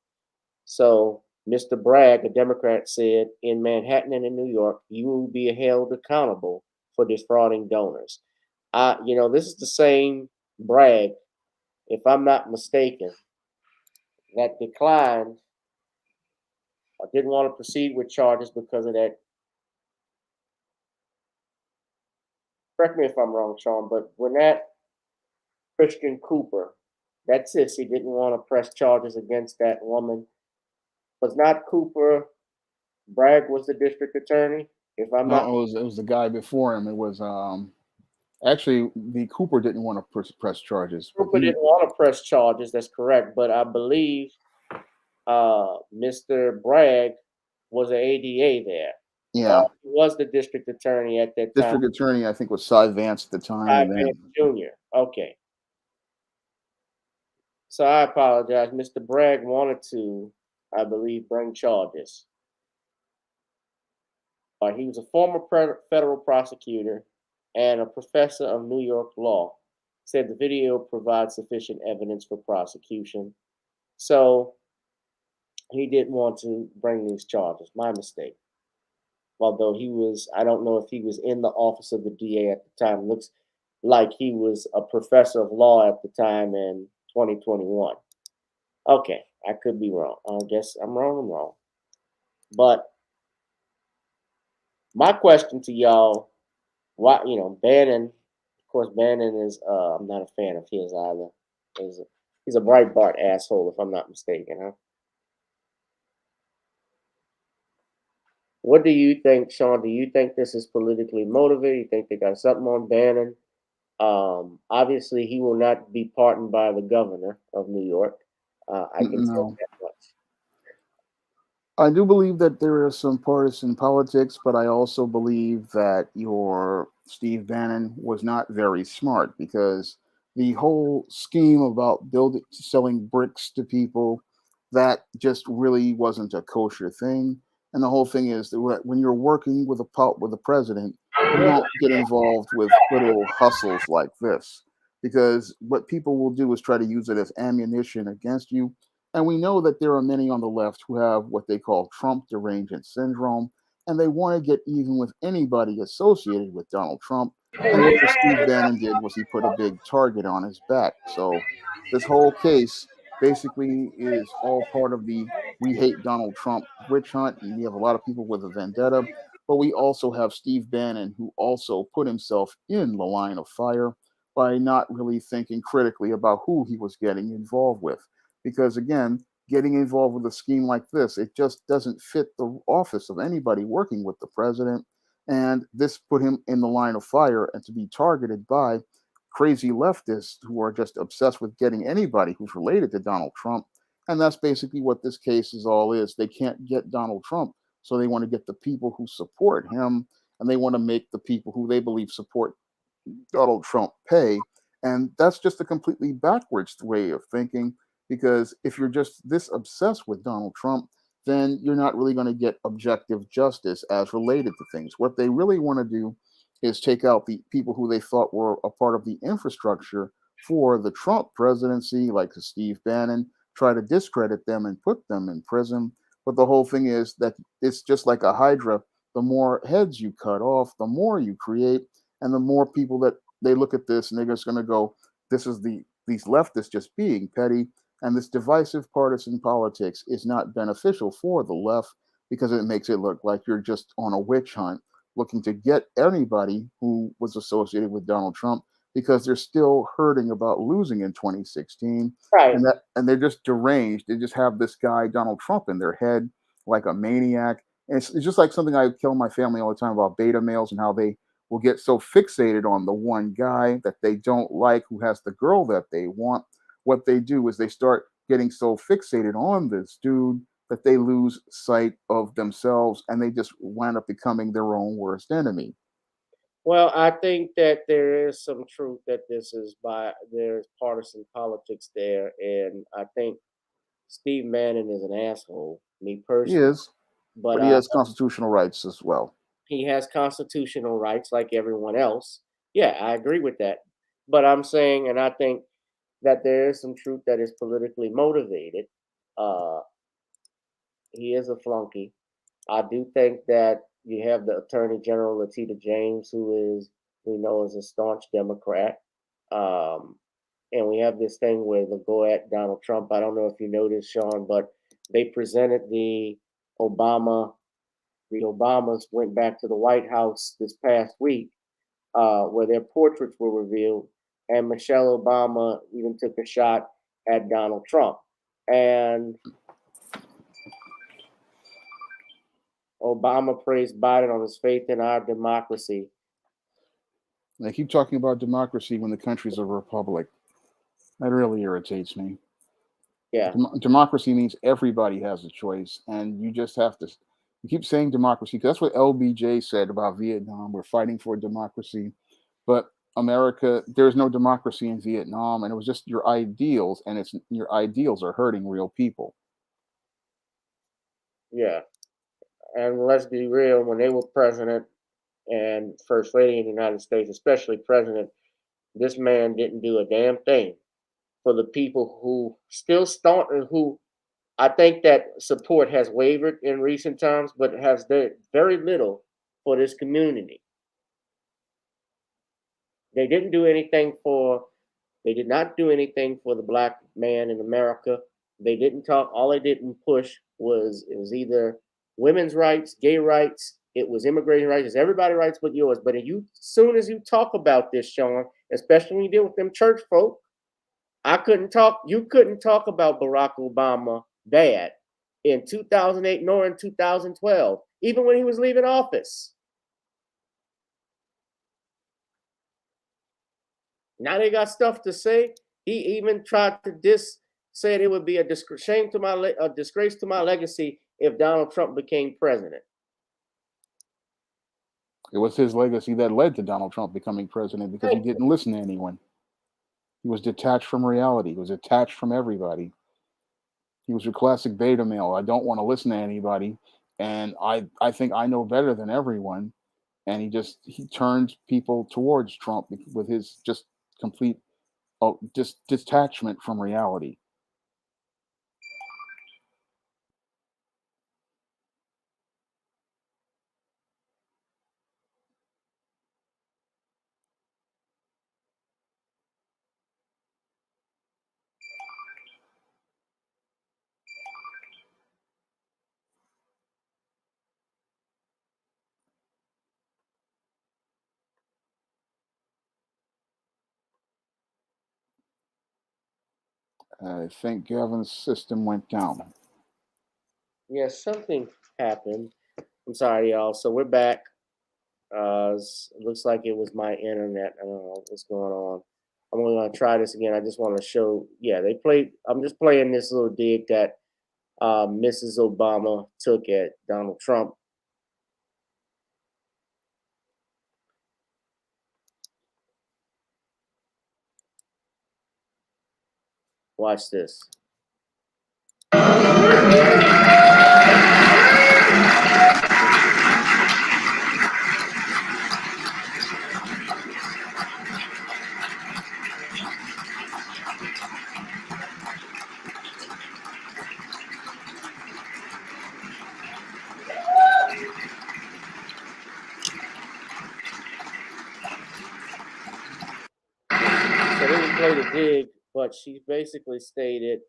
So Mr. Bragg, a Democrat, said in Manhattan and in New York, you will be held accountable for defrauding donors. This is the same Bragg, if I'm not mistaken, that declined or didn't want to proceed with charges because of that. Correct me if I'm wrong, Shawn, but when that Christian Cooper, that sissy, didn't want to press charges against that woman, was not Cooper, Bragg was the district attorney, if I'm No, not. it was the guy before him. It was actually the Cooper didn't want to press charges, but Cooper didn't want to press charges. That's correct, but I believe Mr. Bragg was an ADA there. yeah, He was the district attorney at that time. district attorney I think was Cy Vance at the time. Cy And then, Vance Jr. Okay. So I apologize. Mr. Bragg wanted to, I believe, bring charges. He was a former federal prosecutor and a professor of New York law. Said the video provides sufficient evidence for prosecution. So he didn't want to bring these charges. My mistake. Although he was, I don't know if he was in the office of the DA at the time. Looks like he was a professor of law at the time in 2021. Okay, I could be wrong. I guess I'm wrong. But my question to y'all, why, Bannon, of course, Bannon is, I'm not a fan of his either. He's a Breitbart asshole, if I'm not mistaken, huh? What do you think, Shawn? Do you think this is politically motivated? You think they got something on Bannon? Obviously, he will not be pardoned by the governor of New York. I can say no, that much. I do believe that there is some partisan politics, but I also believe that your Steve Bannon was not very smart because the whole scheme about selling bricks to people, that just really wasn't a kosher thing. And the whole thing is that when you're working with with the president, you don't get involved with little hustles like this because what people will do is try to use it as ammunition against you, and we know that there are many on the left who have what they call Trump derangement syndrome, and they want to get even with anybody associated with Donald Trump. And what the Steve Bannon did was he put a big target on his back. So this whole case basically is all part of the "we hate Donald Trump" witch hunt, and we have a lot of people with a vendetta. But we also have Steve Bannon, who also put himself in the line of fire by not really thinking critically about who he was getting involved with, because again, getting involved with a scheme like this, it just doesn't fit the office of anybody working with the president. And this put him in the line of fire, and to be targeted by crazy leftists who are just obsessed with getting anybody who's related to Donald Trump. And that's basically what this case is all is. They can't get Donald Trump, so they want to get the people who support him, and they want to make the people who they believe support Donald Trump pay. And that's just a completely backwards way of thinking, because if you're just this obsessed with Donald Trump, then you're not really going to get objective justice as related to things. What they really want to do is take out the people who they thought were a part of the infrastructure for the Trump presidency, like Steve Bannon, try to discredit them and put them in prison. But the whole thing is that it's just like a hydra. The more heads you cut off, the more you create, and the more people that they look at this and they're just going to go, this is these leftists just being petty. And this divisive partisan politics is not beneficial for the left because it makes it look like you're just on a witch hunt looking to get anybody who was associated with Donald Trump, because they're still hurting about losing in 2016. Right. And they're just deranged. They just have this guy, Donald Trump, in their head like a maniac. And it's just like something I tell my family all the time about beta males and how they will get so fixated on the one guy that they don't like who has the girl that they want. What they do is they start getting so fixated on this dude that they lose sight of themselves and they just wind up becoming their own worst enemy. Well, I think that there is some truth that there's partisan politics there, and I think Steve Bannon is an asshole, me He personally. is, But but he has constitutional rights as well. he has constitutional rights like everyone else. Yeah, I agree with that. But I'm saying, and I think that there is some truth that is politically motivated. Uh, he is a flunky. I do think that you have the Attorney General Letitia James, we know is a staunch Democrat. Um, and we have this thing where they'll go at Donald Trump. I don't know if you noticed, Shawn, but they presented Obama. The Obamas went back to the White House this past week, where their portraits were revealed, and Michelle Obama even took a shot at Donald Trump. And Obama praised Biden on his faith in our democracy. They keep talking about democracy when the country's a republic. That really irritates me. Yeah, Democracy means everybody has a choice, and you just have to. You keep saying democracy because that's what LBJ said about Vietnam. We're fighting for democracy, but America, there's no democracy in Vietnam, and it was just your ideals, and your ideals are hurting real people. yeah. And let's be real, when they were president and first lady in the United States, especially president, this man didn't do a damn thing for the people who still who I think that support has wavered in recent times, but has done very little for this community. They didn't do anything for, they did not do anything for the black man in America. They didn't talk, all they didn't push it was either women's rights, gay rights, it was immigration rights, it's everybody's rights but yours. But soon as you talk about this, Shawn, especially when you deal with them church folk, you couldn't talk about Barack Obama bad in 2008 nor in 2012, even when he was leaving office. Now they got stuff to say. He even tried to said it would be a disgrace to my legacy if Donald Trump became president. It was his legacy that led to Donald Trump becoming president because he didn't listen to anyone. He was detached from reality. He was detached from everybody. He was your classic beta male. I don't want to listen to anybody, and I think I know better than everyone. And he turned people towards Trump with his just complete detachment from reality. I think Gavin's system went down. Yeah, something happened. I'm sorry, y'all. So we're back. It looks like it was my internet. I don't know what's going on. I'm going to try this again. I just want to show. Yeah, I'm just playing this little dig that Mrs. Obama took at Donald Trump. Watch this. So they didn't play the dig, but she basically stated,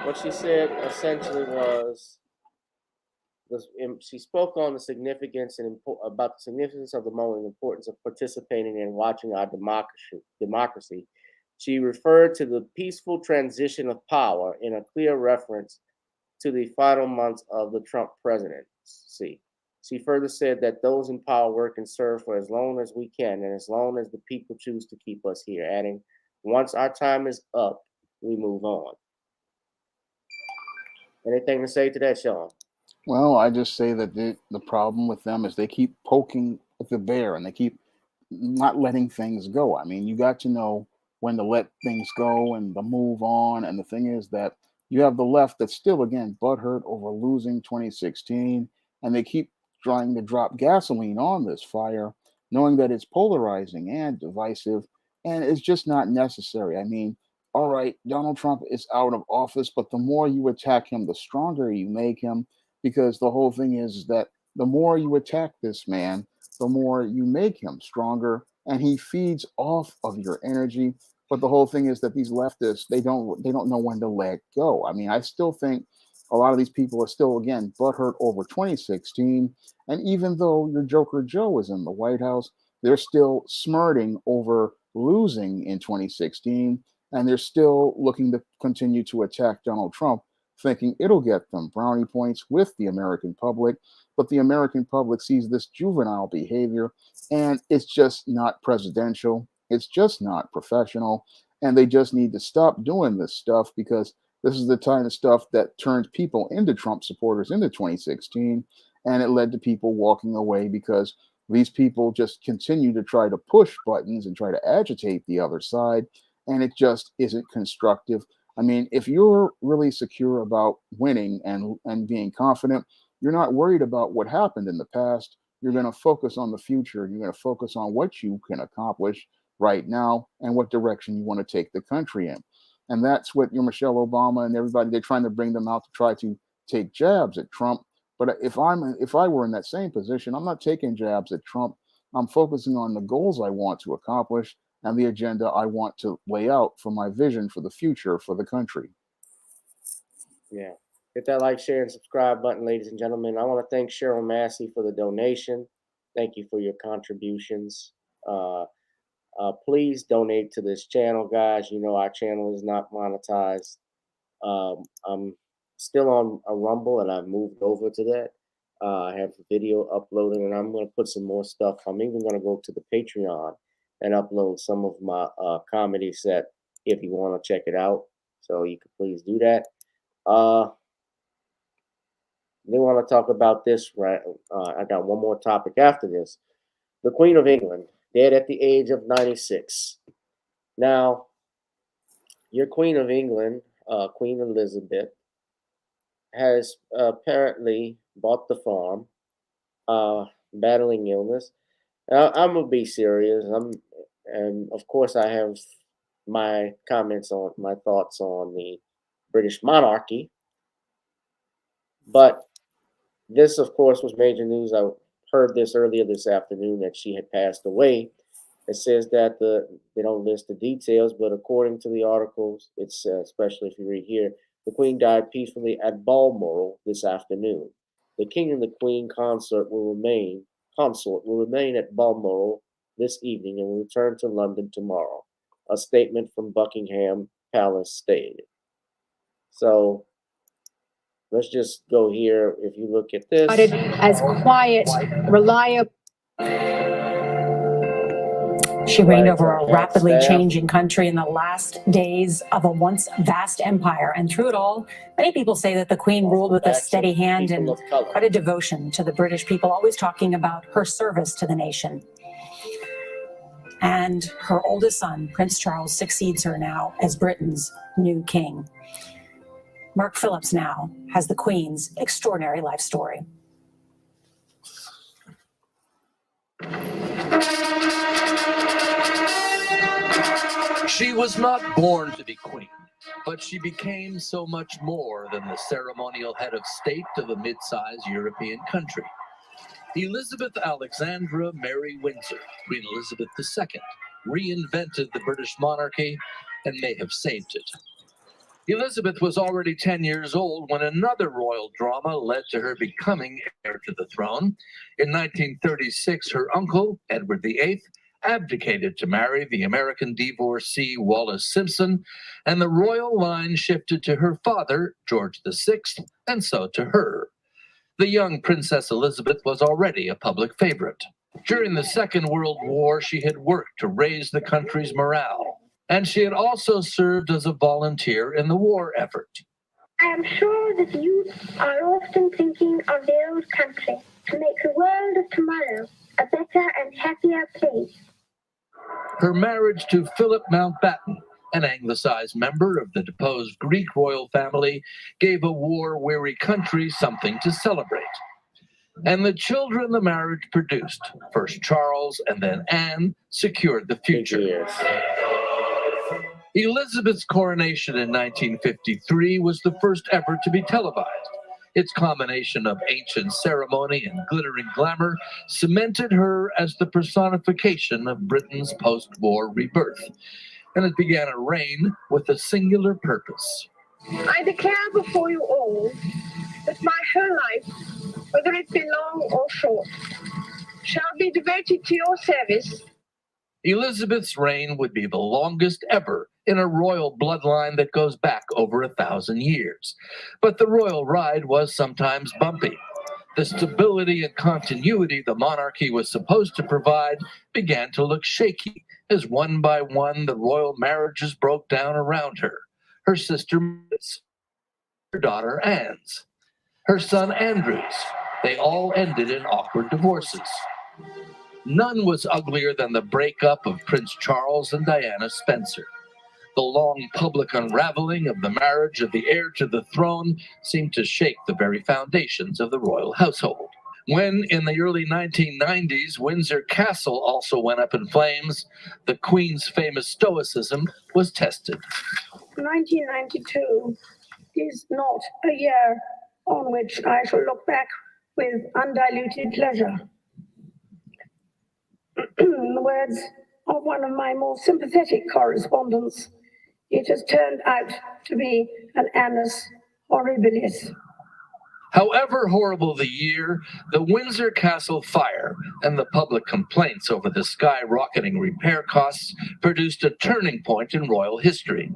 what she said essentially was, she spoke on the significance about the significance of the moment and importance of participating and watching our democracy. She referred to the peaceful transition of power in a clear reference to the final months of the Trump presidency. She further said that those in power work and serve for as long as we can and as long as the people choose to keep us here, adding, once our time is up, we move on. Anything to say to that, Shawn? Well, I just say that the problem with them is they keep poking at the bear and they keep not letting things go. I mean, you got to know when to let things go and to move on. And the thing is that you have the left that's still, again, butthurt over losing 2016, and they keep trying to drop gasoline on this fire, knowing that it's polarizing and divisive, and it's just not necessary. I mean, all right, Donald Trump is out of office, but the more you attack him, the stronger you make him, because the whole thing is that the more you attack this man, the more you make him stronger, and he feeds off of your energy. But the whole thing is that these leftists, they don't know when to let go. I mean, I still think a lot of these people are still, again, butthurt over 2016, and even though your Joker Joe is in the White House, they're still smirting over losing in 2016, and they're still looking to continue to attack Donald Trump, thinking it'll get them brownie points with the American public. But the American public sees this juvenile behavior, and it's just not presidential. It's just not professional. And they just need to stop doing this stuff, because this is the kind of stuff that turned people into Trump supporters into 2016. And it led to people walking away because these people just continue to try to push buttons and try to agitate the other side. And it just isn't constructive. I mean, if you're really secure about winning and being confident, you're not worried about what happened in the past. You're going to focus on the future. You're going to focus on what you can accomplish right now and what direction you want to take the country in. And that's what your Michelle Obama and everybody, they're trying to bring them out to try to take jabs at Trump. But if I were in that same position, I'm not taking jabs at Trump. I'm focusing on the goals I want to accomplish and the agenda I want to lay out for my vision for the future for the country. Yeah. Hit that like, share, and subscribe button, ladies and gentlemen. I want to thank Cheryl Massey for the donation. Thank you for your contributions. Please donate to this channel, guys. You know our channel is not monetized. I'm still on a Rumble, and I've moved over to that. I have video uploading, and I'm going to put some more stuff. I'm even going to go to the Patreon and upload some of my comedy set if you want to check it out. So you can please do that. They want to talk about this, right? I got one more topic after this. The Queen of England, dead at the age of 96. Now, your Queen of England, Queen Elizabeth, has apparently bought the farm, battling illness. I'm gonna be serious. And of course, I have my comments on my thoughts on the British monarchy, but this, of course, was major news. I heard this earlier this afternoon that she had passed away. It says that they don't list the details, but according to the articles, it's especially if you read here, the Queen died peacefully at Balmoral this afternoon. The King and the Queen consort will remain at Balmoral this evening and will return to London tomorrow. A statement from Buckingham Palace stated. So let's just go here. If you look at this, as quiet, reliable. She reigned over a rapidly changing country in the last days of a once vast empire. And through it all, many people say that the Queen ruled with a steady hand and quite a devotion to the British people, always talking about her service to the nation. And her oldest son, Prince Charles, succeeds her now as Britain's new king. Mark Phillips now has the Queen's extraordinary life story. She was not born to be queen, but she became so much more than the ceremonial head of state of a mid-sized European country. Elizabeth Alexandra Mary Windsor, Queen Elizabeth II, reinvented the British monarchy and may have saved it. Elizabeth was already 10 years old when another royal drama led to her becoming heir to the throne. In 1936, her uncle, Edward VIII, abdicated to marry the American divorcee Wallis Simpson, and the royal line shifted to her father, George VI, and so to her. The young Princess Elizabeth was already a public favorite. During the Second World War, she had worked to raise the country's morale, and she had also served as a volunteer in the war effort. I am sure that youth are often thinking of their own country to make the world of tomorrow a better and happier place. Her marriage to Philip Mountbatten, an anglicized member of the deposed Greek royal family, gave a war-weary country something to celebrate. And the children the marriage produced, first Charles and then Anne, secured the future. Elizabeth's coronation in 1953 was the first ever to be televised. Its combination of ancient ceremony and glittering glamour cemented her as the personification of Britain's post-war rebirth. And it began a reign with a singular purpose. I declare before you all that my whole life, whether it be long or short, shall be devoted to your service. Elizabeth's reign would be the longest ever in a royal bloodline that goes back over 1,000 years. But the royal ride was sometimes bumpy. The stability and continuity the monarchy was supposed to provide began to look shaky as one by one the royal marriages broke down around her. Her sister, her daughter Anne's, her son Andrew's. They all ended in awkward divorces. None was uglier than the breakup of Prince Charles and Diana Spencer. The long public unraveling of the marriage of the heir to the throne seemed to shake the very foundations of the royal household. When, in the early 1990s, Windsor Castle also went up in flames, the Queen's famous stoicism was tested. 1992 is not a year on which I shall look back with undiluted pleasure. In the words of one of my more sympathetic correspondents, it has turned out to be an annus horribilis. However horrible the year, the Windsor Castle fire and the public complaints over the skyrocketing repair costs produced a turning point in royal history.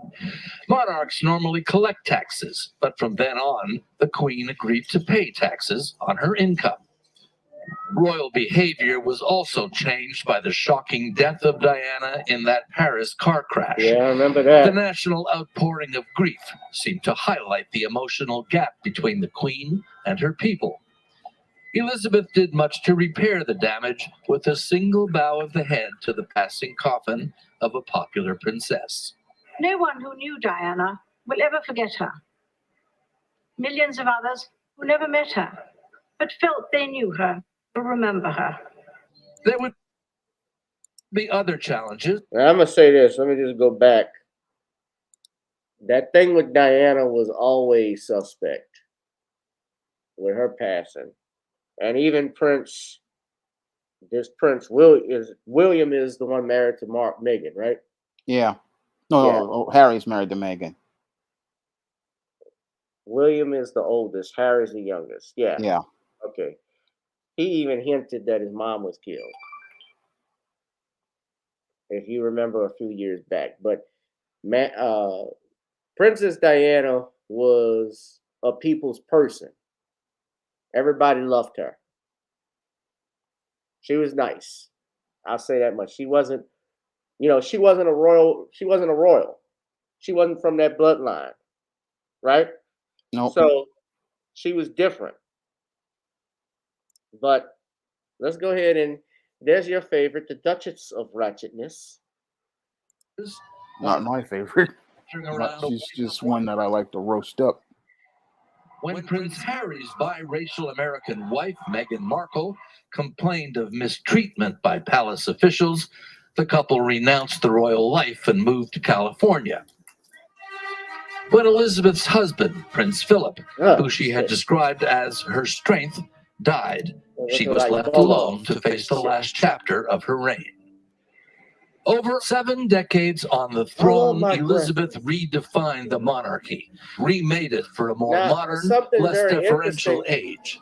Monarchs normally collect taxes, but from then on, the Queen agreed to pay taxes on her income. Royal behavior was also changed by the shocking death of Diana in that Paris car crash. Yeah, I remember that. The national outpouring of grief seemed to highlight the emotional gap between the Queen and her people. Elizabeth did much to repair the damage with a single bow of the head to the passing coffin of a popular princess. No one who knew Diana will ever forget her. Millions of others who never met her, but felt they knew her, will remember her. There would be other challenges. Now, I'm going to say this. Let me just go back. That thing with Diana was always suspect with her passing. And even William is the one married to Meghan, right? Yeah. No, Harry's married to Meghan. William is the oldest. Harry's the youngest. Yeah. Yeah. Okay. He even hinted that his mom was killed, if you remember a few years back. But Princess Diana was a people's person. Everybody loved her. She was nice. I'll say that much. She wasn't a royal. She wasn't from that bloodline, right? No. So she was different. But let's go ahead and there's your favorite, the Duchess of Ratchetness. Not my favorite. She's just one that I like to roast up. When Prince Harry's biracial American wife, Meghan Markle, complained of mistreatment by palace officials, the couple renounced the royal life and moved to California. When Elizabeth's husband, Prince Philip, who she had described as her strength, died, she was left alone to face the last chapter of her reign. Over 7 decades on the throne, Elizabeth redefined the monarchy, remade it for a more modern, less deferential age.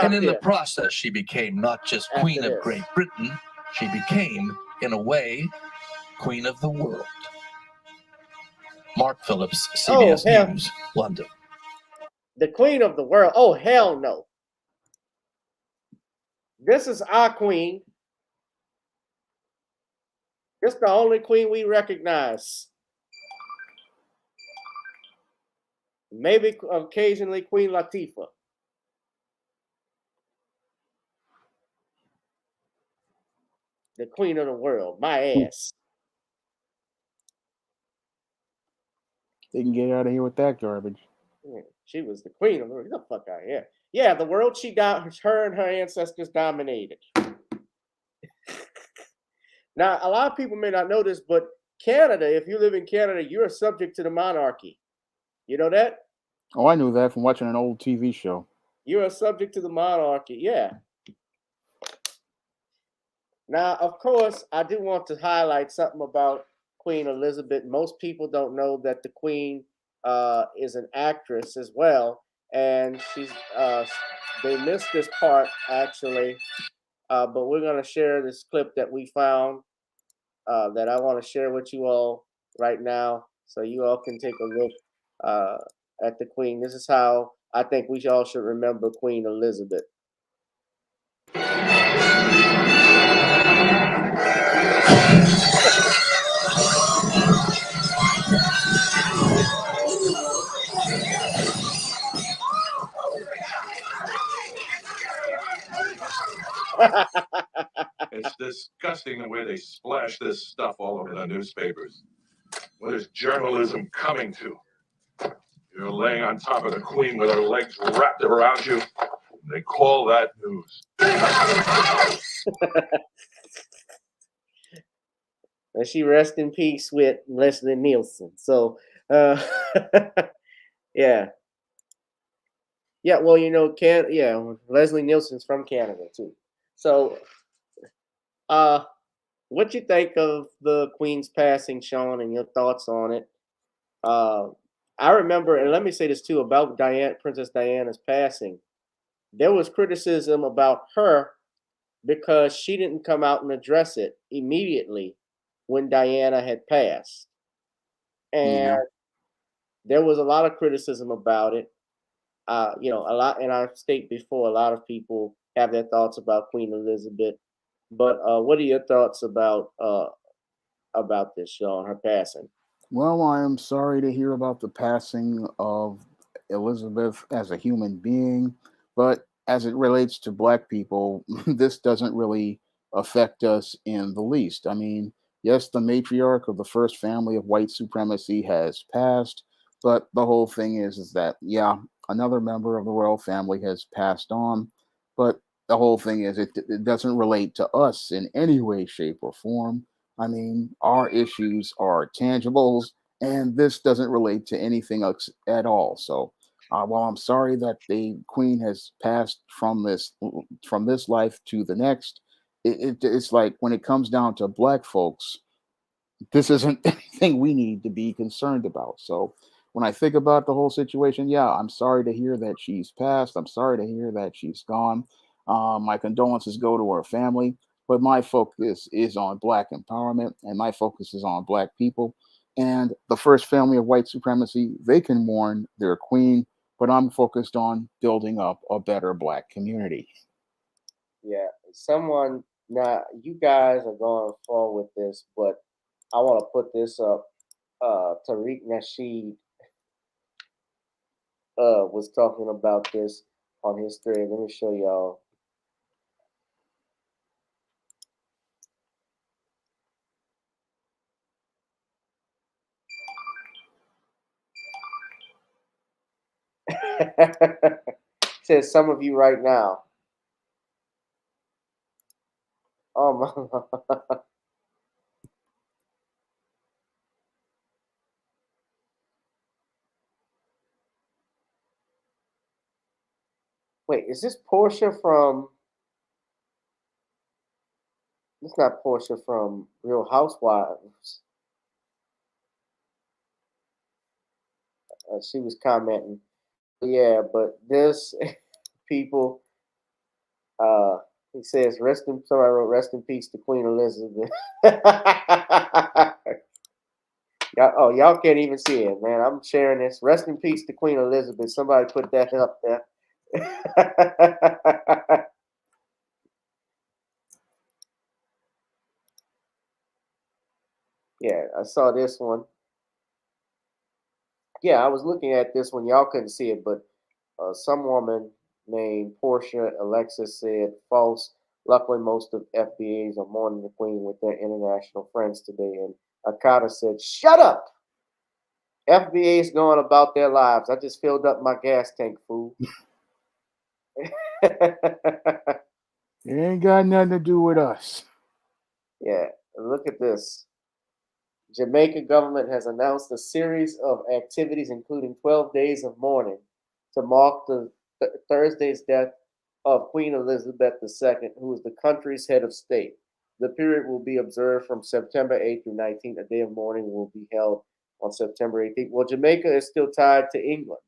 And in the process, she became not just Queen of Great Britain, she became, in a way, Queen of the world. Mark Phillips, CBS News, London. The Queen of the world? Oh, hell no. This is our queen. This is the only queen we recognize. Maybe occasionally Queen Latifah. The queen of the world. My ass. They can get out of here with that garbage. Yeah, she was the queen of the world. Get the fuck out of here. Yeah, the world her and her ancestors dominated. Now, a lot of people may not know this, but Canada, if you live in Canada, you're subject to the monarchy. You know that? Oh, I knew that from watching an old TV show. You are subject to the monarchy, yeah. Now, of course, I do want to highlight something about Queen Elizabeth. Most people don't know that the Queen is an actress as well, and she's they missed this part actually, but we're going to share this clip that we found that I want to share with you all right now, so you all can take a look at the Queen. This is how I think we all should remember Queen Elizabeth. It's disgusting the way they splash this stuff all over the newspapers. What is journalism coming to? You're laying on top of the Queen with her legs wrapped around you. They call that news. And she rest in peace with Leslie Nielsen. So, yeah. Yeah, well, you know, Leslie Nielsen's from Canada too. So, what you think of the Queen's passing, Shawn, and your thoughts on it? I remember, and let me say this too about Princess Diana's passing. There was criticism about her because she didn't come out and address it immediately when Diana had passed, and there was a lot of criticism about it. You know, a lot, and I've stated before, a lot of people have their thoughts about Queen Elizabeth. But what are your thoughts about this, Shawn, her passing? Well, I am sorry to hear about the passing of Elizabeth as a human being, but as it relates to Black people, this doesn't really affect us in the least. I mean, yes, the matriarch of the first family of white supremacy has passed, but the whole thing is that, yeah, another member of the royal family has passed on, but the whole thing is it doesn't relate to us in any way, shape, or form. I mean, our issues are tangibles, and this doesn't relate to anything else at all. So, while I'm sorry that the Queen has passed from this life to the next, it's like when it comes down to Black folks, this isn't anything we need to be concerned about. So when I think about the whole situation, yeah, I'm sorry to hear that she's passed. I'm sorry to hear that she's gone. My condolences go to her family, but my focus is on Black empowerment, and my focus is on Black people. And the first family of white supremacy, they can mourn their queen, but I'm focused on building up a better Black community. Yeah, someone, now you guys are going to fall with this, but I want to put this up. Tariq Nasheed was talking about this on his thread. Let me show y'all. Says some of you right now. Oh my. Wait, is this Portia from? It's not Portia from Real Housewives. She was commenting. Yeah, but this people. He says, somebody wrote, rest in peace to Queen Elizabeth. Y'all can't even see it, man. I'm sharing this. Rest in peace to Queen Elizabeth. Somebody put that up there. Yeah, I saw this one. Yeah, I was looking at this one. Y'all couldn't see it, but some woman named Portia Alexis said false. Luckily, most of FBAs are mourning the Queen with their international friends today. And Akata said, "Shut up! FBA's going about their lives. I just filled up my gas tank, fool." It ain't got nothing to do with us. Yeah, look at this. Jamaica government has announced a series of activities, including 12 days of mourning, to mark the Thursday's death of Queen Elizabeth II, who is the country's head of state. The period will be observed from September 8th through 19th. A day of mourning will be held on September 18th. Well, Jamaica is still tied to England.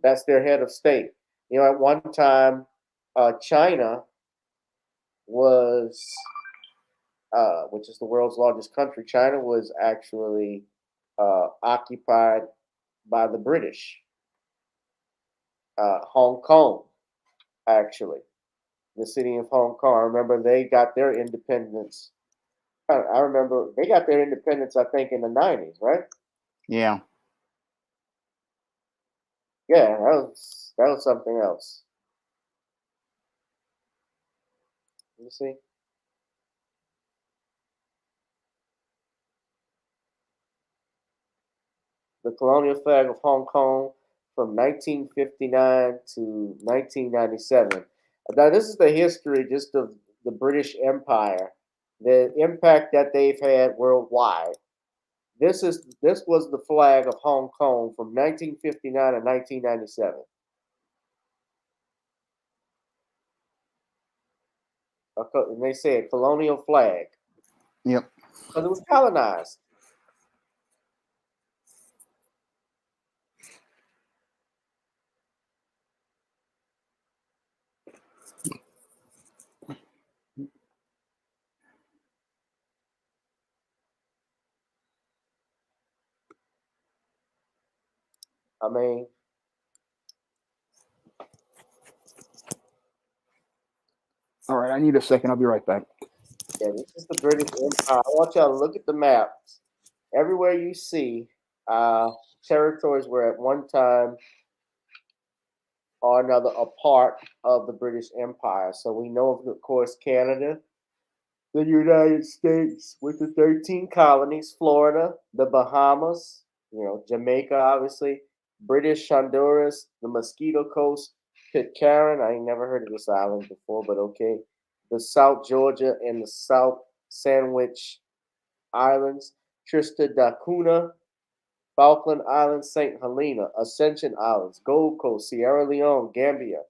That's their head of state. You know, at one time, China was, which is the world's largest country, China was actually occupied by the British. Hong Kong, actually, the city of Hong Kong. I remember they got their independence. I remember they got their independence, I think, in the 90s, right? Yeah. Yeah, that was something else. Let me see. The colonial flag of Hong Kong from 1959 to 1997. Now, this is the history just of the British Empire, the impact that they've had worldwide. This was the flag of Hong Kong from 1959 to 1997. And they said colonial flag Yep. because it was colonized. I mean, All right, I need a second. I'll be right back. yeah, this is the British Empire. I want y'all to look at the maps. Everywhere you see territories were at one time or another a part of the British Empire. So we know, of course, Canada, the United States with the 13 colonies, Florida, the Bahamas, Jamaica, obviously, British Honduras, the Mosquito Coast, Pitcairn. I ain't never heard of this island before, but okay. The South Georgia and the South Sandwich Islands, Tristan da Cunha, Falkland Islands, St. Helena, Ascension Islands, Gold Coast, Sierra Leone, Gambia,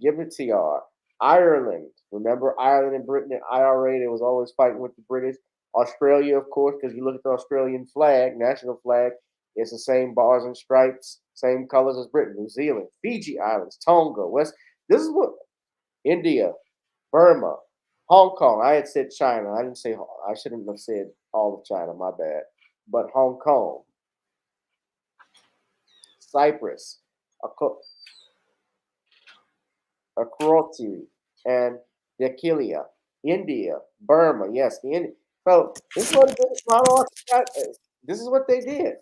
Gibraltar, Ireland. Remember Ireland and Britain and IRA, they was always fighting with the British. Australia, of course, because you look at the Australian flag, national flag, it's the same bars and stripes, same colors as Britain. New Zealand, Fiji Islands, Tonga, West. This is what India, Burma, Hong Kong. I had said China. I didn't say, I shouldn't have said all of China, my bad. But Hong Kong, Cyprus, Akroti, and Dakilia, India, Burma. Yes, the India. So this is what this is what they did.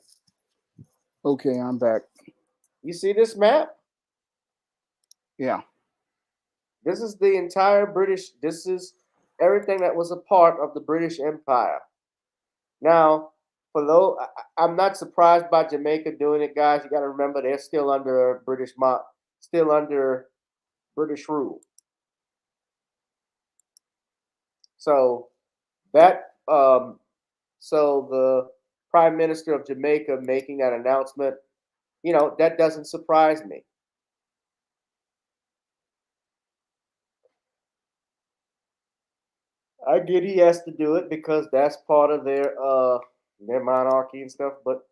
Okay, I'm back. You see this map? Yeah. This is the entire British. This is everything that was a part of the British Empire. Now, for those, I'm not surprised by Jamaica doing it, guys. You got to remember they're still under still under British rule. So that so the Prime Minister of Jamaica making that announcement, that doesn't surprise me. I get he has to do it because that's part of their monarchy and stuff, but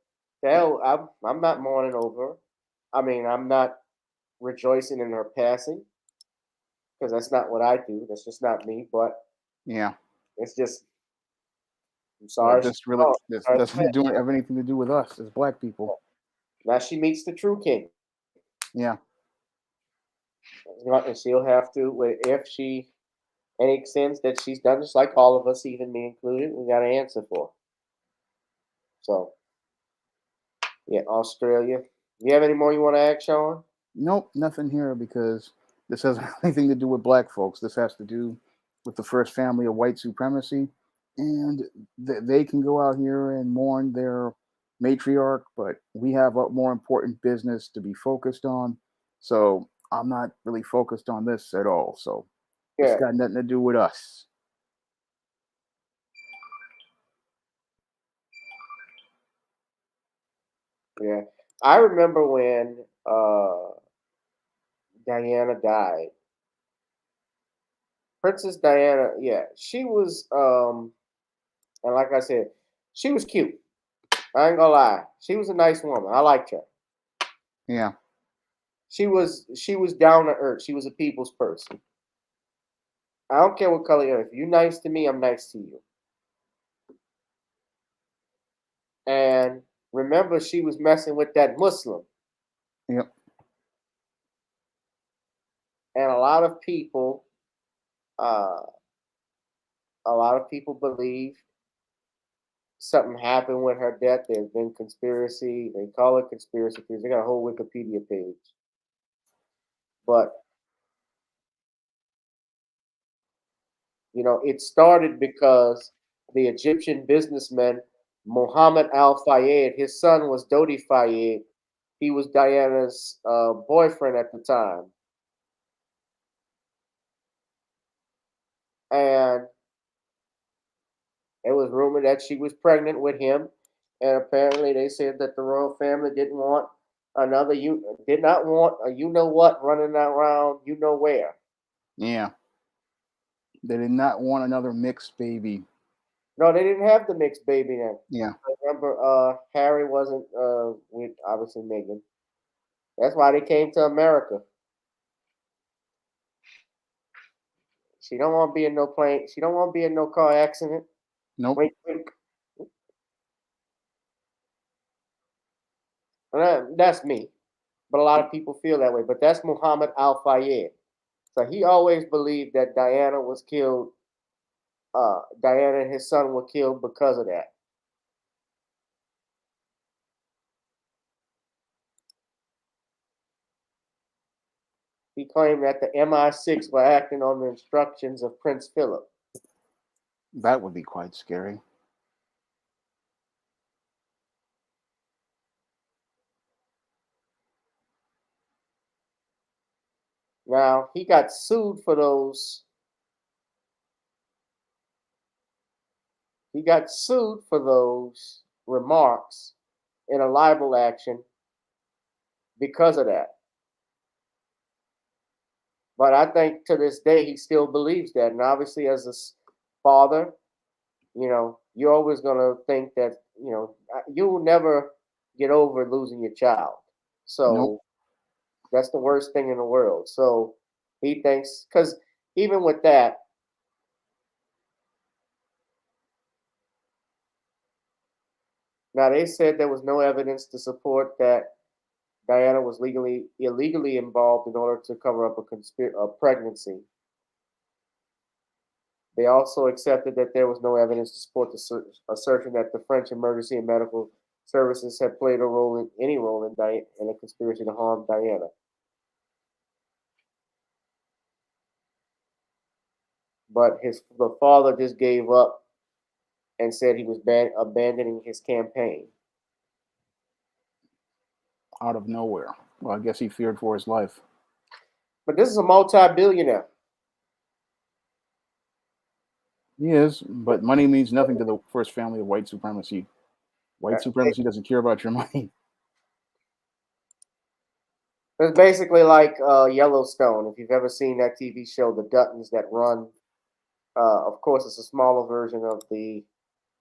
hell, I'm not mourning over her. I mean, I'm not rejoicing in her passing because that's not what I do. That's just not me. But yeah, it's just I'm sorry. This doesn't have anything to do with us as black people. Now she meets the true king. Yeah. And she'll have to, if she Any sins that she's done, just like all of us, even me included, we got to answer for. So, yeah, Australia. You have any more you want to add, Shawn? Nope, nothing here because this has anything to do with black folks. This has to do with the first family of white supremacy, and they can go out here and mourn their matriarch, but we have a more important business to be focused on. So I'm not really focused on this at all. So it's Yeah, got nothing to do with us. yeah. I remember when Diana died. Princess Diana, yeah, she was, and like I said, she was cute. I ain't gonna lie, she was a nice woman. I liked her. Yeah, She was down to earth. She was a people's person. I don't care what color you're. If you're nice to me, I'm nice to you. And remember, she was messing with that Muslim, yep, and uh, a lot of people believe something happened with her death. There's been conspiracy. They call it conspiracy theories. They got a whole Wikipedia page. But it started because the Egyptian businessman Muhammad Al Fayed, his son was Dodi Fayed. He was Diana's boyfriend at the time. And it was rumored that she was pregnant with him. And apparently they said that the royal family did not want a you know what running around you know where. yeah. They did not want another mixed baby. No, they didn't have the mixed baby then. Yeah, Remember, Harry wasn't with obviously Meghan. That's why they came to America. She don't want to be in no plane. She don't want to be in no car accident. nope. Wink, wink. That's me. But a lot of people feel that way. But that's Muhammad Al Fayed. So he always believed that Diana was killed. Diana and his son were killed because of that. He claimed that the MI6 were acting on the instructions of Prince Philip. That would be quite scary. Now he got sued for those. He got sued for those remarks in a libel action because of that. But I think to this day he still believes that, and obviously as a father, you're always gonna think that you will never get over losing your child. Nope. So that's the worst thing in the world. So he thinks, because even with that, now they said there was no evidence to support that Diana was illegally involved in order to cover up a pregnancy. They also accepted that there was no evidence to support the assertion that the French emergency and medical services had played any role in a conspiracy to harm Diana. But the father just gave up and said he was abandoning his campaign. Out of nowhere. Well, I guess he feared for his life. But this is a multi-billionaire. He is, but money means nothing to the first family of white supremacy. White supremacy doesn't care about your money. It's basically like Yellowstone. If you've ever seen that TV show, the Duttons that run, of course, it's a smaller version of the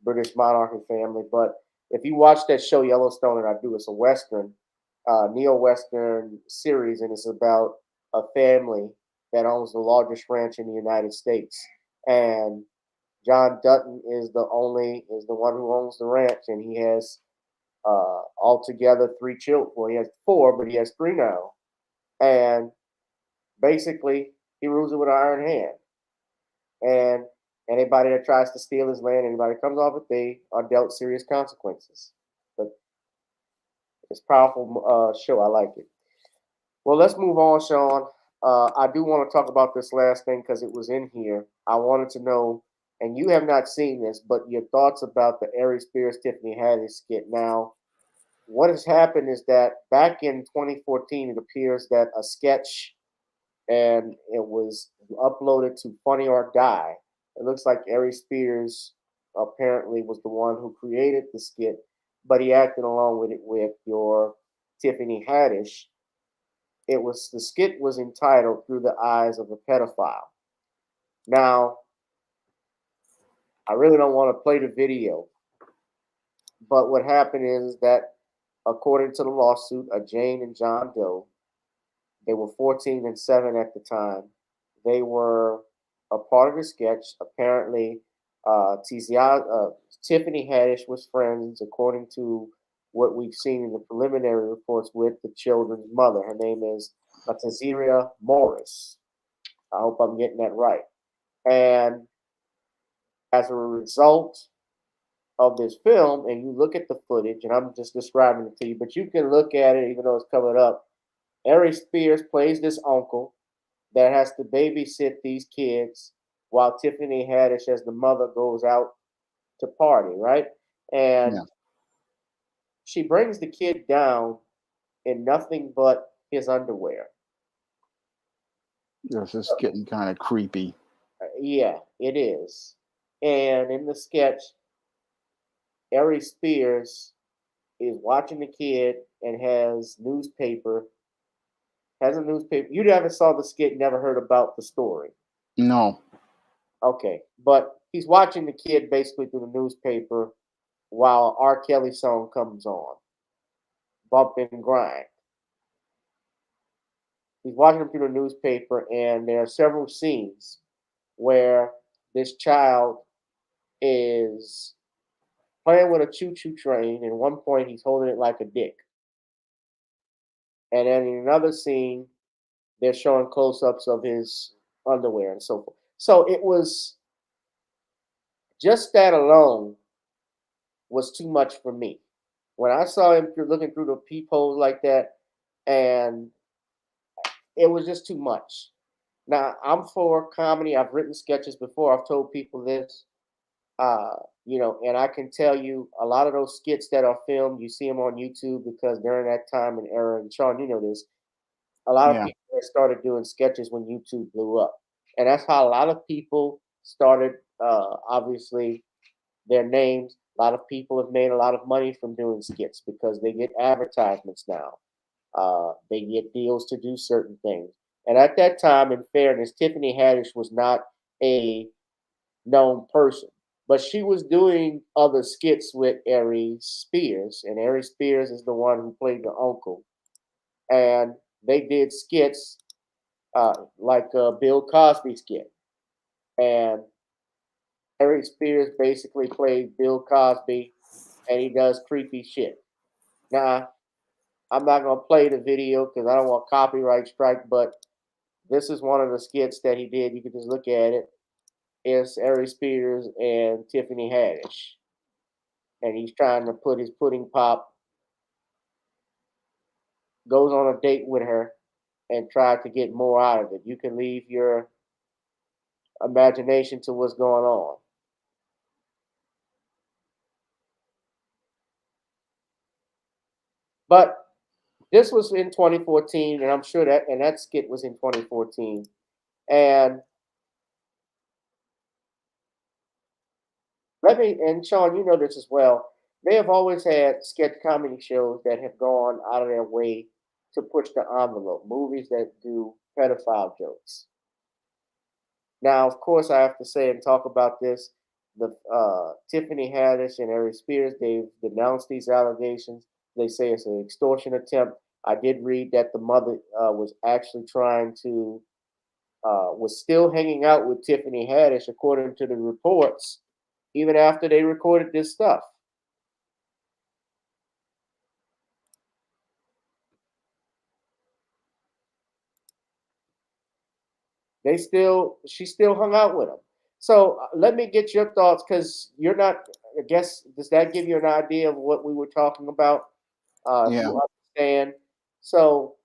British monarchy family. But if you watch that show Yellowstone, and I do, it's a Western, neo-Western series, and it's about a family that owns the largest ranch in the United States. And John Dutton is the one who owns the ranch, and he has altogether 3 children. Well, he has 4, but he has 3 now. And basically, he rules it with an iron hand. And anybody that tries to steal his land, anybody that comes off it, they are dealt serious consequences. But it's a powerful show. I like it. Well, let's move on, Shawn. I do want to talk about this last thing because it was in here. I wanted to know, and you have not seen this, but your thoughts about the Aries Spears Tiffany Haddish skit. Now, what has happened is that back in 2014, it appears that a sketch and it was uploaded to Funny or Die. It looks like Aries Spears apparently was the one who created the skit, but he acted along with it with your Tiffany Haddish. The skit was entitled Through the Eyes of a Pedophile. Now, I really don't want to play the video, but what happened is that according to the lawsuit of Jane and John Doe, they were 14 and 7 at the time. They were a part of the sketch. Apparently, Tiffany Haddish was friends, according to what we've seen in the preliminary reports, with the children's mother. Her name is Taziria Morris. I hope I'm getting that right. And as a result of this film, and you look at the footage, and I'm just describing it to you, but you can look at it even though it's covered up. Aries Spears plays this uncle that has to babysit these kids while Tiffany Haddish, as the mother, goes out to party, right? And she brings the kid down in nothing but his underwear. This is getting kind of creepy. Yeah, it is. And in the sketch, Aries Spears is watching the kid and has a newspaper. You never saw the skit, never heard about the story. No. Okay, but he's watching the kid basically through the newspaper while R. Kelly song comes on, Bump and Grind. He's watching him through the newspaper, and there are several scenes where this child is playing with a choo-choo train. And at one point, he's holding it like a dick. And then in another scene, they're showing close-ups of his underwear and so forth. So it was just that alone was too much for me. When I saw him looking through the peepholes like that, and it was just too much. Now, I'm for comedy. I've written sketches before. I've told people this, and I can tell you a lot of those skits that are filmed, you see them on YouTube because during that time and era, and Shawn, you know this, a lot of people started doing sketches when YouTube blew up. And that's how a lot of people started, obviously, their names. A lot of people have made a lot of money from doing skits because they get advertisements now. They get deals to do certain things. And at that time, in fairness, Tiffany Haddish was not a known person, but she was doing other skits with Aries Spears, and Aries Spears is the one who played the uncle. And they did skits like a Bill Cosby skit. And Aries Spears basically plays Bill Cosby, and he does creepy shit. Now, I'm not going to play the video because I don't want copyright strike, but this is one of the skits that he did. You can just look at it. It's Aries Spears and Tiffany Haddish. And he's trying to put his pudding pop, goes on a date with her, and try to get more out of it. You can leave your imagination to what's going on. But this was in 2014, and I'm sure that skit was in 2014. And Shawn, you know this as well. They have always had sketch comedy shows that have gone out of their way to push the envelope, movies that do pedophile jokes. Now, of course, I have to say and talk about this. The Tiffany Haddish and Aries Spears, they've denounced these allegations. They say it's an extortion attempt. I did read that the mother was actually was still hanging out with Tiffany Haddish, according to the reports, even after they recorded this stuff. She still hung out with him. So let me get your thoughts because you're not. I guess does that give you an idea of what we were talking about? If Yeah. you understand. So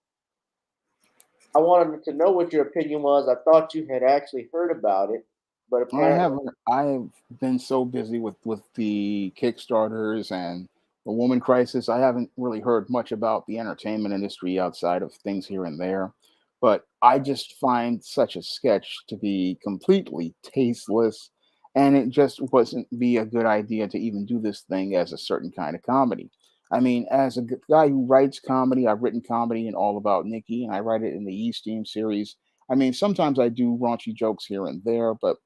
I wanted to know what your opinion was. I thought you had actually heard about it, but I apparently, haven't. I've been so busy with the Kickstarters and the woman crisis. I haven't really heard much about the entertainment industry outside of things here and there. But I just find such a sketch to be completely tasteless, and it just wasn't be a good idea to even do this thing as a certain kind of comedy. I mean, as a guy who writes comedy, I've written comedy in All About Nikki, and I write it in the East Team series. I mean, sometimes I do raunchy jokes here and there, but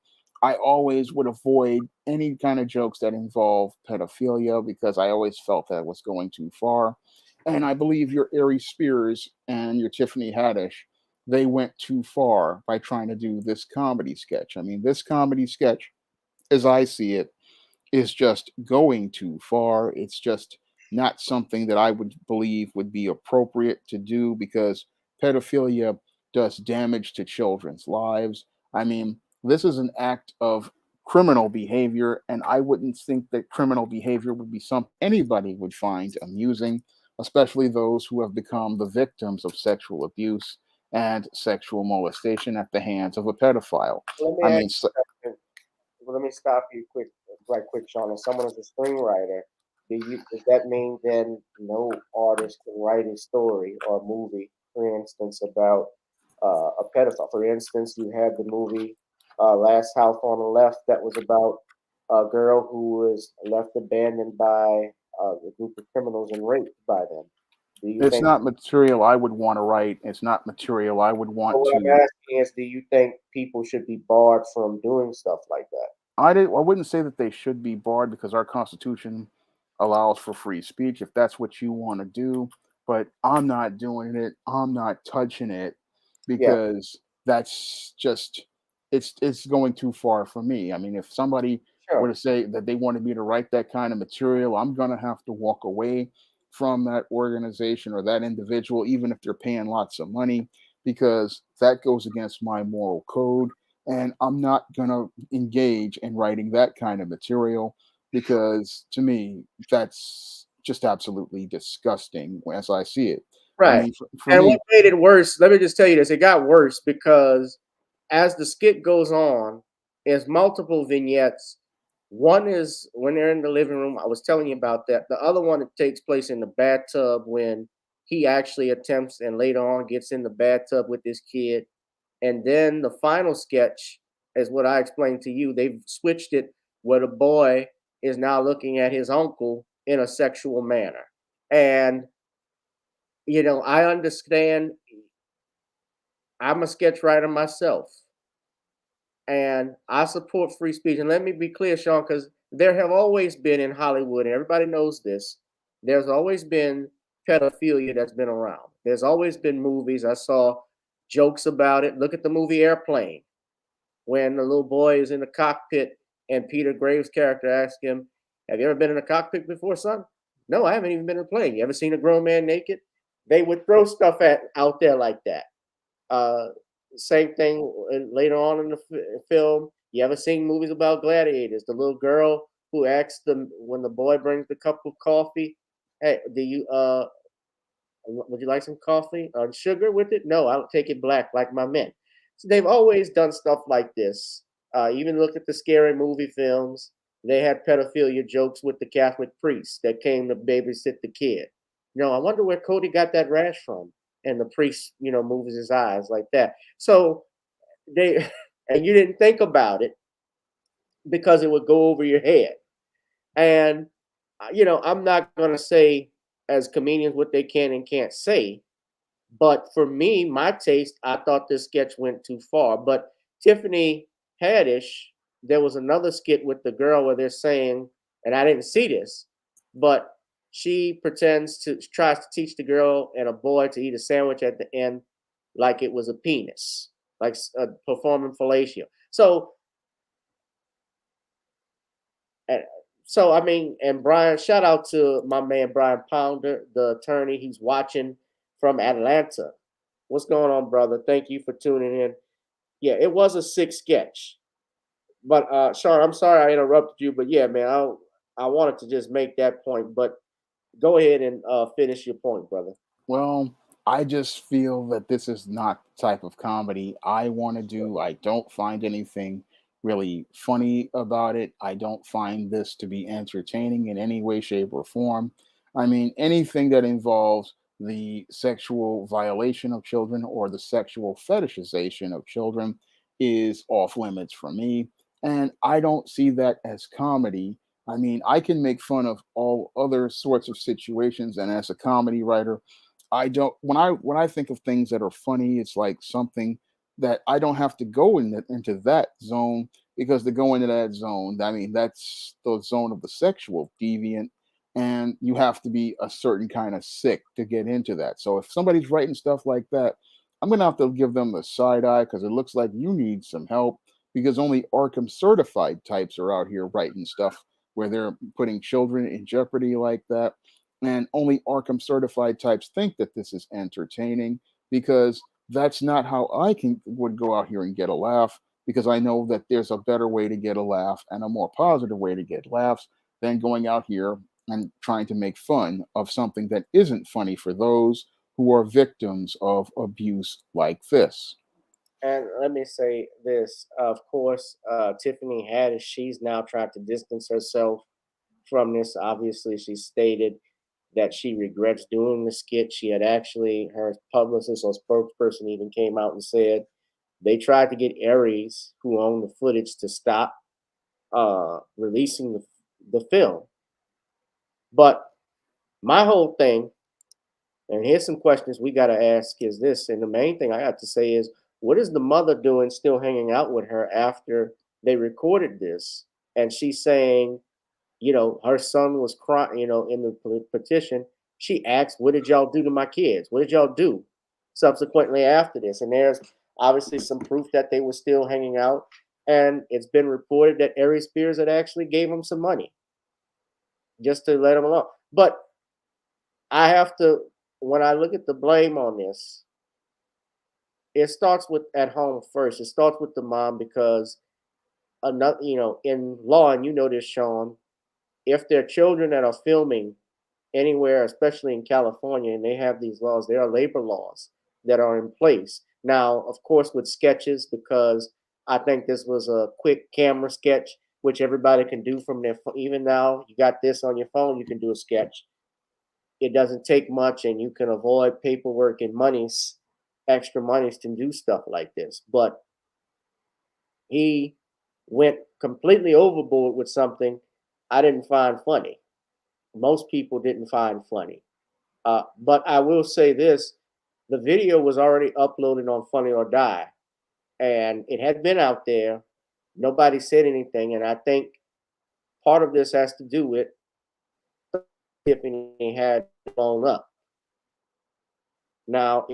I always would avoid any kind of jokes that involve pedophilia because I always felt that was going too far. And I believe your Aries Spears and your Tiffany Haddish, they went too far by trying to do this comedy sketch. I mean, this comedy sketch, as I see it, is just going too far. It's just not something that I would believe would be appropriate to do because pedophilia does damage to children's lives. I mean, this is an act of criminal behavior, and I wouldn't think that criminal behavior would be something anybody would find amusing, especially those who have become the victims of sexual abuse and sexual molestation at the hands of a pedophile. let me I ask mean, you something. Let me stop you right quick, Sean. If someone is a screenwriter, does that mean then no artist can write a story or a movie, for instance, about a pedophile? For instance, you had the movie Last House on the Left that was about a girl who was left abandoned by a group of criminals and raped by them. Do you it's think? not material I would want to write. It's not material I would So want what I'm to. asking is, do you think people should be barred from doing stuff like that? I wouldn't say that they should be barred because our Constitution allows for free speech if that's what you want to do. But I'm not doing it. I'm not touching it Yeah, because that's just it's going too far for me. I mean, if somebody were sure. to say that they wanted me to write that kind of material, I'm gonna have to walk away from that organization or that individual, even if they're paying lots of money, because that goes against my moral code. And I'm not going to engage in writing that kind of material because to me, that's just absolutely disgusting as I see it. I Right. mean, for And what me, made it worse, let me just tell you this, it got worse because as the skit goes on, there's multiple vignettes. One is when they're in the living room. I was telling you about that. The other one, it takes place in the bathtub when he actually attempts and later on gets in the bathtub with this kid. And then the final sketch is what I explained to you. They've switched it where the boy is now looking at his uncle in a sexual manner. And I understand. I'm a sketch writer myself, and I support free speech. And let me be clear, Sean, because there have always been in Hollywood, and everybody knows this, there's always been pedophilia that's been around. There's always been movies. I saw jokes about it. Look at the movie Airplane, when the little boy is in the cockpit and Peter Graves' character asks him, "Have you ever been in a cockpit before, son?" "No, I haven't even been in a plane." "You ever seen a grown man naked?" They would throw stuff out there like that. Uh, Same thing later on in the film. You ever seen movies about gladiators? The little girl who asks them when the boy brings the cup of coffee, "Hey, do you would you like some coffee or sugar with it?" "No, I don't take it black like my men." So they've always done stuff like this. Even look at the scary movie films. They had pedophilia jokes with the Catholic priest that came to babysit the kid. I wonder where Cody got that rash from. And the priest, moves his eyes like that. So they, and you didn't think about it because it would go over your head. And, I'm not going to say as comedians what they can and can't say, but for me, my taste, I thought this sketch went too far. But Tiffany Haddish, there was another skit with the girl where they're saying, and I didn't see this, but she tries to teach the girl and a boy to eat a sandwich at the end like it was a penis, like performing fellatio. Uh, so I mean, and Brian, shout out to my man Brian Pounder, the attorney. He's watching from Atlanta. What's going on, brother? Thank you for tuning in. Yeah, it was a sick sketch. But Shawn, I'm sorry I interrupted you, but yeah, man, I wanted to just make that point. But go ahead and finish your point, brother. Well, I just feel that this is not the type of comedy I want to do. I don't find anything really funny about it. I don't find this to be entertaining in any way, shape, or form. I mean, anything that involves the sexual violation of children or the sexual fetishization of children is off limits for me. And I don't see that as comedy. I mean, I can make fun of all other sorts of situations, and as a comedy writer, I don't when I think of things that are funny, it's like something that I don't have to go into that zone, because to go into that zone, I mean, that's the zone of the sexual deviant, and you have to be a certain kind of sick to get into that. So if somebody's writing stuff like that, I'm gonna have to give them the side eye, because it looks like you need some help, because only Arkham certified types are out here writing stuff where they're putting children in jeopardy like that, and only Arkham certified types think that this is entertaining, because that's not how I can would go out here and get a laugh, because I know that there's a better way to get a laugh and a more positive way to get laughs than going out here and trying to make fun of something that isn't funny for those who are victims of abuse like this. And let me say this: of course, Tiffany Haddish, she's now tried to distance herself from this. Obviously, she stated that she regrets doing the skit. She had actually, her publicist or spokesperson even came out and said they tried to get Aries, who owned the footage, to stop releasing the film. But my whole thing, and here's some questions we got to ask, is this, and the main thing I got to say is, what is the mother doing still hanging out with her after they recorded this? And she's saying, her son was crying, in the petition. She asked, what did y'all do to my kids? What did y'all do subsequently after this? And there's obviously some proof that they were still hanging out. And it's been reported that Aries Spears had actually gave him some money just to let him alone. But I have to, when I look at the blame on this, it starts with at home first. It starts with the mom, because another, in law, and this, Shawn, if there are children that are filming anywhere, especially in California, and they have these laws, there are labor laws that are in place. Now, of course, with sketches, because I think this was a quick camera sketch, which everybody can do from their phone. Even now, you got this on your phone, you can do a sketch. It doesn't take much, and you can avoid paperwork and extra monies to do stuff like this. But he went completely overboard with something I didn't find funny. Most people didn't find funny. But I will say this: the video was already uploaded on Funny or Die, and it had been out there. Nobody said anything, and I think part of this has to do with Tiffany had blown up. Now,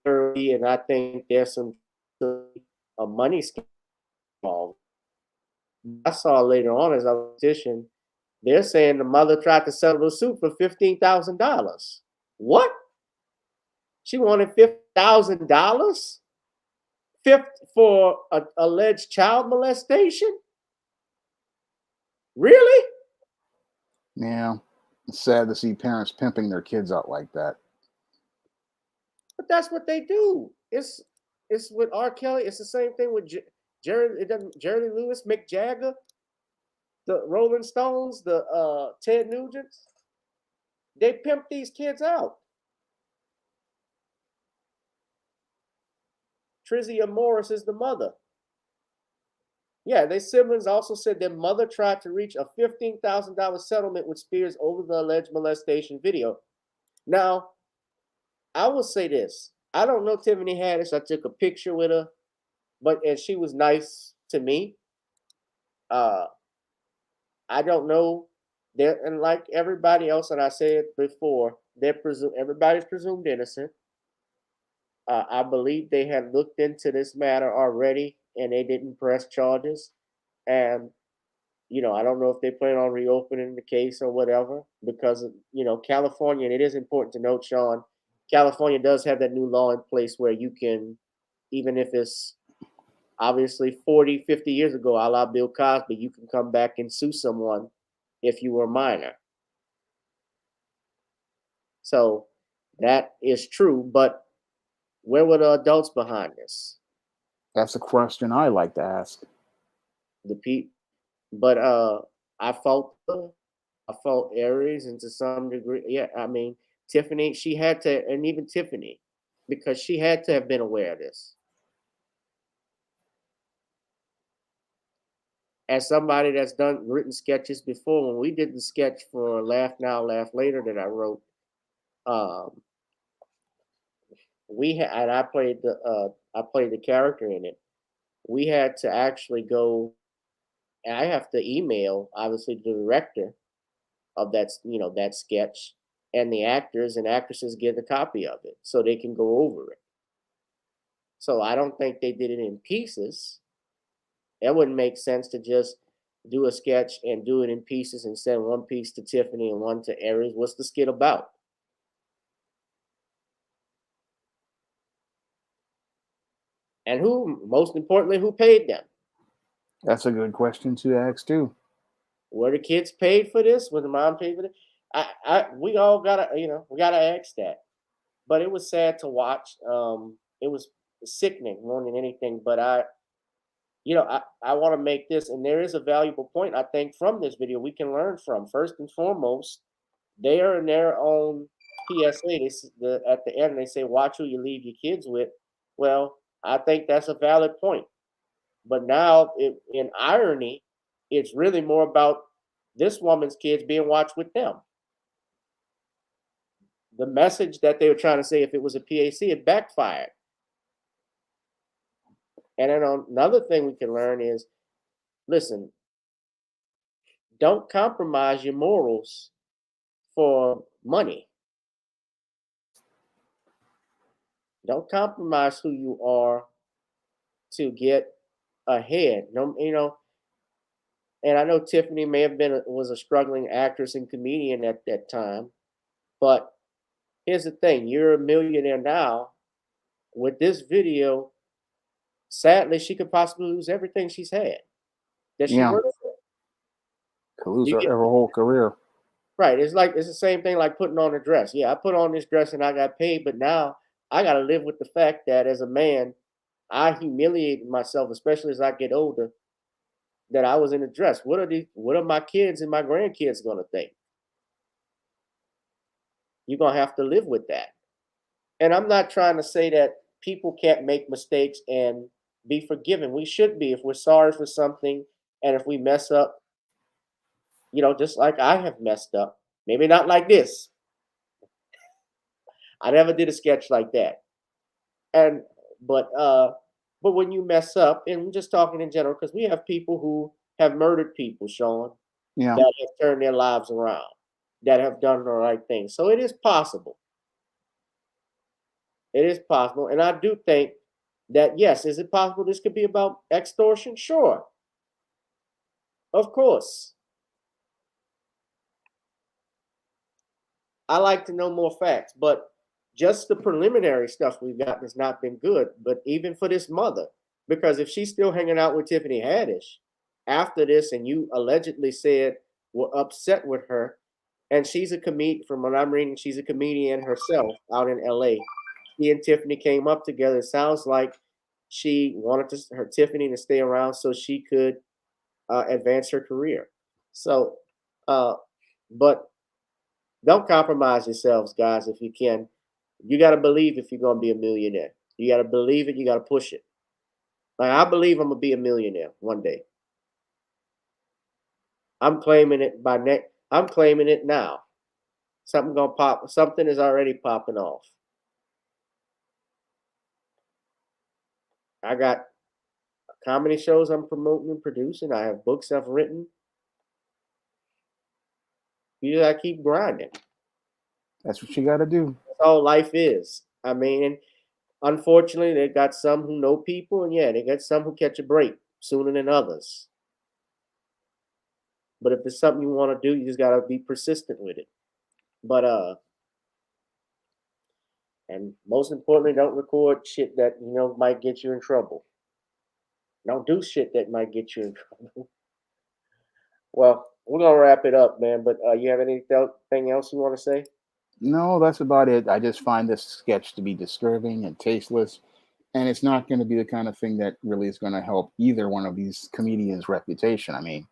and I think there's some a money scheme involved. I saw later on as I was petition, they're saying the mother tried to settle the suit for $15,000. What? She wanted $50,000 for alleged child molestation? Really? Yeah, it's sad to see parents pimping their kids out like that. But that's what they do. It's with R. Kelly. It's the same thing with Jerry Lewis, Mick Jagger, the Rolling Stones, the Ted Nugents. They pimp these kids out. Trizia Morris is the mother. Yeah, their siblings also said their mother tried to reach a $15,000 settlement with Spears over the alleged molestation video. Now, I will say this. I don't know Tiffany Haddish. I took a picture with her, and she was nice to me. I don't know. And like everybody else, and I said before, everybody's presumed innocent. I believe they had looked into this matter already, and they didn't press charges. And I don't know if they plan on reopening the case or whatever, because California, and it is important to note, Shawn, California does have that new law in place where you can, even if it's obviously 40, 50 years ago, a la Bill Cosby, you can come back and sue someone if you were a minor. So that is true, but where were the adults behind this? That's a question I like to ask. The people, but I felt Aries, and to some degree, yeah. I mean, Tiffany, she had to, and even Tiffany, because she had to have been aware of this. As somebody that's written sketches before, when we did the sketch for Laugh Now, Laugh Later that I wrote, we had, and I played the character in it. We had to actually go, and I have to email obviously the director of that sketch, and the actors and actresses get a copy of it so they can go over it. So I don't think they did it in pieces. It wouldn't make sense to just do a sketch and do it in pieces and send one piece to Tiffany and one to Aries. What's the skit about? And most importantly, who paid them? That's a good question to ask too. Were the kids paid for this? Was the mom paid for this? We all gotta, we gotta ask that. But it was sad to watch. It was sickening more than anything. But I want to make this, and there is a valuable point I think from this video we can learn from. First and foremost, they are in their own PSA. At the end, they say, "Watch who you leave your kids with." Well, I think that's a valid point. But now, in irony, it's really more about this woman's kids being watched with them. The message that they were trying to say, if it was a PAC, it backfired. And then another thing we can learn is, listen, don't compromise your morals for money. Don't compromise who you are to get ahead. No, and I know Tiffany may have was a struggling actress and comedian at that time, but here's the thing: you're a millionaire now. With this video, sadly, she could possibly lose everything she's had that she worked for. Could lose her whole career. Right. It's the same thing like putting on a dress. Yeah, I put on this dress and I got paid, but now I got to live with the fact that as a man, I humiliated myself, especially as I get older, that I was in a dress. What are my kids and my grandkids going to think? You're going to have to live with that. And I'm not trying to say that people can't make mistakes and be forgiven. We should be if we're sorry for something and if we mess up, just like I have messed up. Maybe not like this. I never did a sketch like that. But when you mess up, and I'm just talking in general, because we have people who have murdered people, Shawn, that have turned their lives around, that have done the right thing. So it is possible. It is possible. And I do think that, yes, is it possible this could be about extortion? Sure. Of course. I like to know more facts, but just the preliminary stuff we've got has not been good. But even for this mother, because if she's still hanging out with Tiffany Haddish after this, and you allegedly said were upset with her, and she's a comedian, from what I'm reading, she's a comedian herself out in LA. She and Tiffany came up together. It sounds like she wanted Tiffany to stay around so she could advance her career. So, but don't compromise yourselves, guys, if you can. You got to believe if you're going to be a millionaire. You got to believe it. You got to push it. Like, I believe I'm going to be a millionaire one day. I'm claiming it I'm claiming it now. Something going to pop. Something is already popping off. I got comedy shows I'm promoting and producing. I have books I've written. You got to keep grinding. That's what you got to do. That's all life is. I mean, and unfortunately, they got some who know people, and yeah, they got some who catch a break sooner than others. But if it's something you want to do, you just got to be persistent with it. But and most importantly, don't record shit that might get you in trouble. Don't do shit that might get you in trouble. Well, we're gonna wrap it up, man. But you have anything else you want to say? No, that's about it. I just find this sketch to be disturbing and tasteless, and it's not going to be the kind of thing that really is going to help either one of these comedians' reputation. I mean,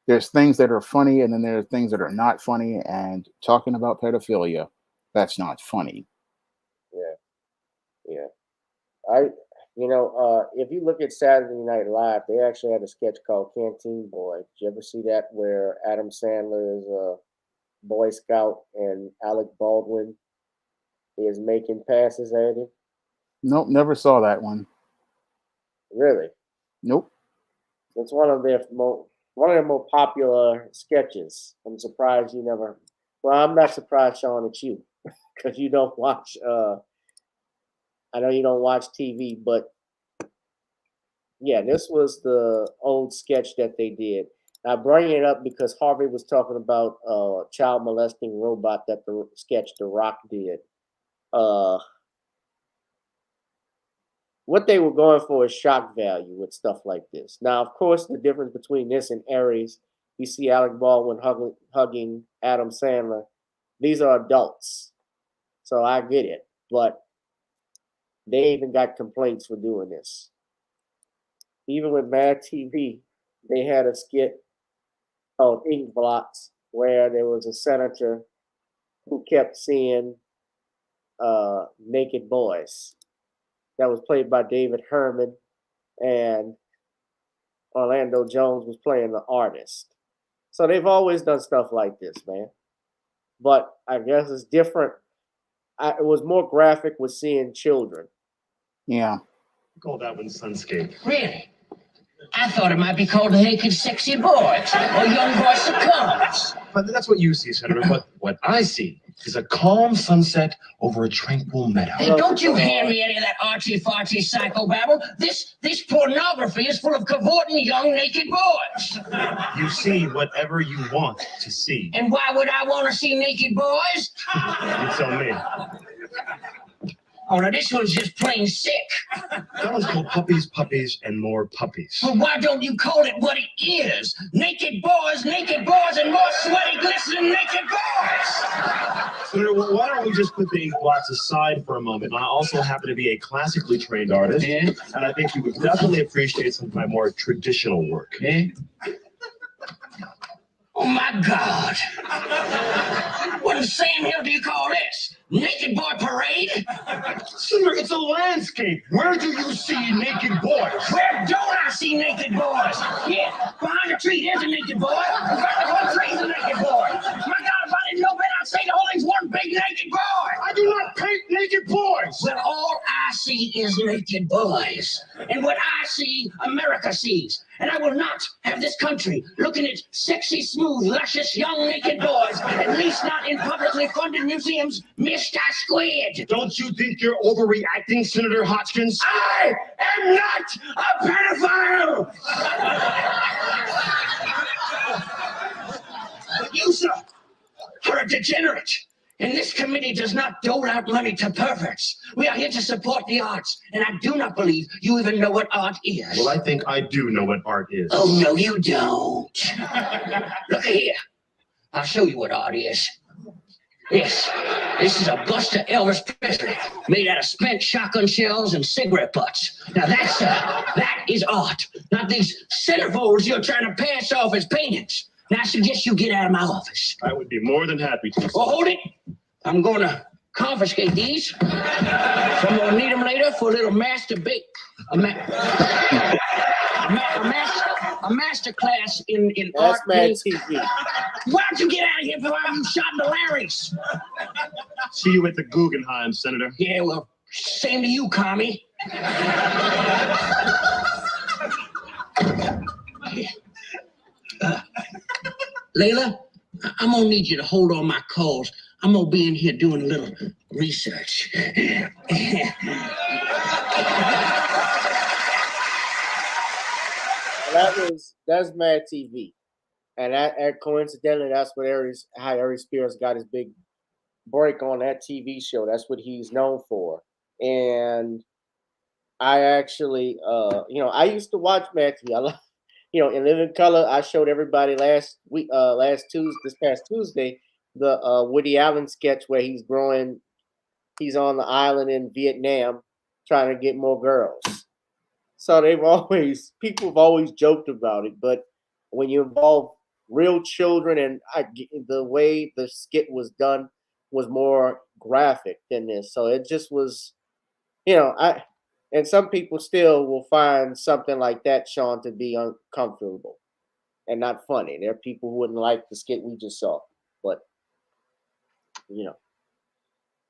there's things that are funny, and then there are things that are not funny. And talking about pedophilia, that's not funny. Yeah, yeah. If you look at Saturday Night Live, they actually had a sketch called Canteen Boy. Did you ever see that where Adam Sandler is a Boy Scout and Alec Baldwin is making passes at him? Nope, never saw that one. Really? Nope. It's one of their more popular sketches. I'm surprised you never. Well, I'm not surprised, Shawn, it's you, because you don't watch. I know you don't watch TV, but yeah, this was the old sketch that they did. I bring it up because Harvey was talking about child molesting robot that the sketch The Rock did. What they were going for is shock value with stuff like this. Now, of course, the difference between this and Aries, you see Alec Baldwin hugging Adam Sandler. These are adults, so I get it. But they even got complaints for doing this. Even with Mad TV, they had a skit called Ink Blots where there was a senator who kept seeing naked boys. That was played by David Herman, and Orlando Jones was playing the artist. So they've always done stuff like this, man. But I guess it's different. It was more graphic with seeing children. Yeah. Call that one Sunscape. Really? I thought it might be called Naked Sexy Boys or Young Boy Succumbs. But that's what you see, Senator. But what I see is a calm sunset over a tranquil meadow. Hey, don't you hand me any of that artsy-fartsy psychobabble. This pornography is full of cavorting young naked boys. You see whatever you want to see. And why would I want to see naked boys? You tell me. Oh, now this one's just plain sick. That one's called Puppies, Puppies, and More Puppies. Well, why don't you call it what it is? Naked boys, and more sweaty, glistening naked boys! Senator, why don't we just put the ink blots aside for a moment? I also happen to be a classically trained artist, and I think you would definitely appreciate some of my more traditional work. Oh, my God. What in Sam Hill do you call this? Naked boy parade? Senator, it's a landscape. Where do you see naked boys? Where don't I see naked boys? Yeah, behind a tree, there's a naked boy. In fact, the whole tree's a naked boy. My God, if I didn't know better, I'd say the whole thing's one big naked boy. I do not paint naked boys. Well, all I see is naked boys. And what I see, America sees. And I will not have this country looking at sexy, smooth, luscious, young naked boys, at least not in publicly funded museums, Mr. Squid. Don't you think you're overreacting, Senator Hodgkins? I am not a pedophile! But you, sir, are a degenerate. And this committee does not dole out money to perverts. We are here to support the arts, and I do not believe you even know what art is. Well, I think I do know what art is. Oh, no, you don't. Look here. I'll show you what art is. This is a bust of Elvis Presley, made out of spent shotgun shells and cigarette butts. Now that is art, not these centerfolds you're trying to pass off as paintings. Now I suggest you get out of my office. I would be more than happy to. Oh, hold it. I'm going to confiscate these. So I'm going to need them later for a little masturbate. A master class in art. That's Mad TV. Why don't you get out of here before I'm shot in the larynx? See you at the Guggenheim, Senator. Yeah, well, same to you, commie. Layla, I'm gonna need you to hold on my calls. I'm gonna be in here doing a little research. That's Mad TV, and that coincidentally, that's what how Aries Spears got his big break on that TV show. That's what he's known for, and I actually, I used to watch Matthew. In Living Color, I showed everybody last week, this past Tuesday, the Woody Allen sketch where he's on the island in Vietnam trying to get more girls. So people have always joked about it, but when you involve real children, and the way the skit was done was more graphic than this, so it just was, and some people still will find something like that, Shawn, to be uncomfortable and not funny. There are people who wouldn't like the skit we just saw, but you know.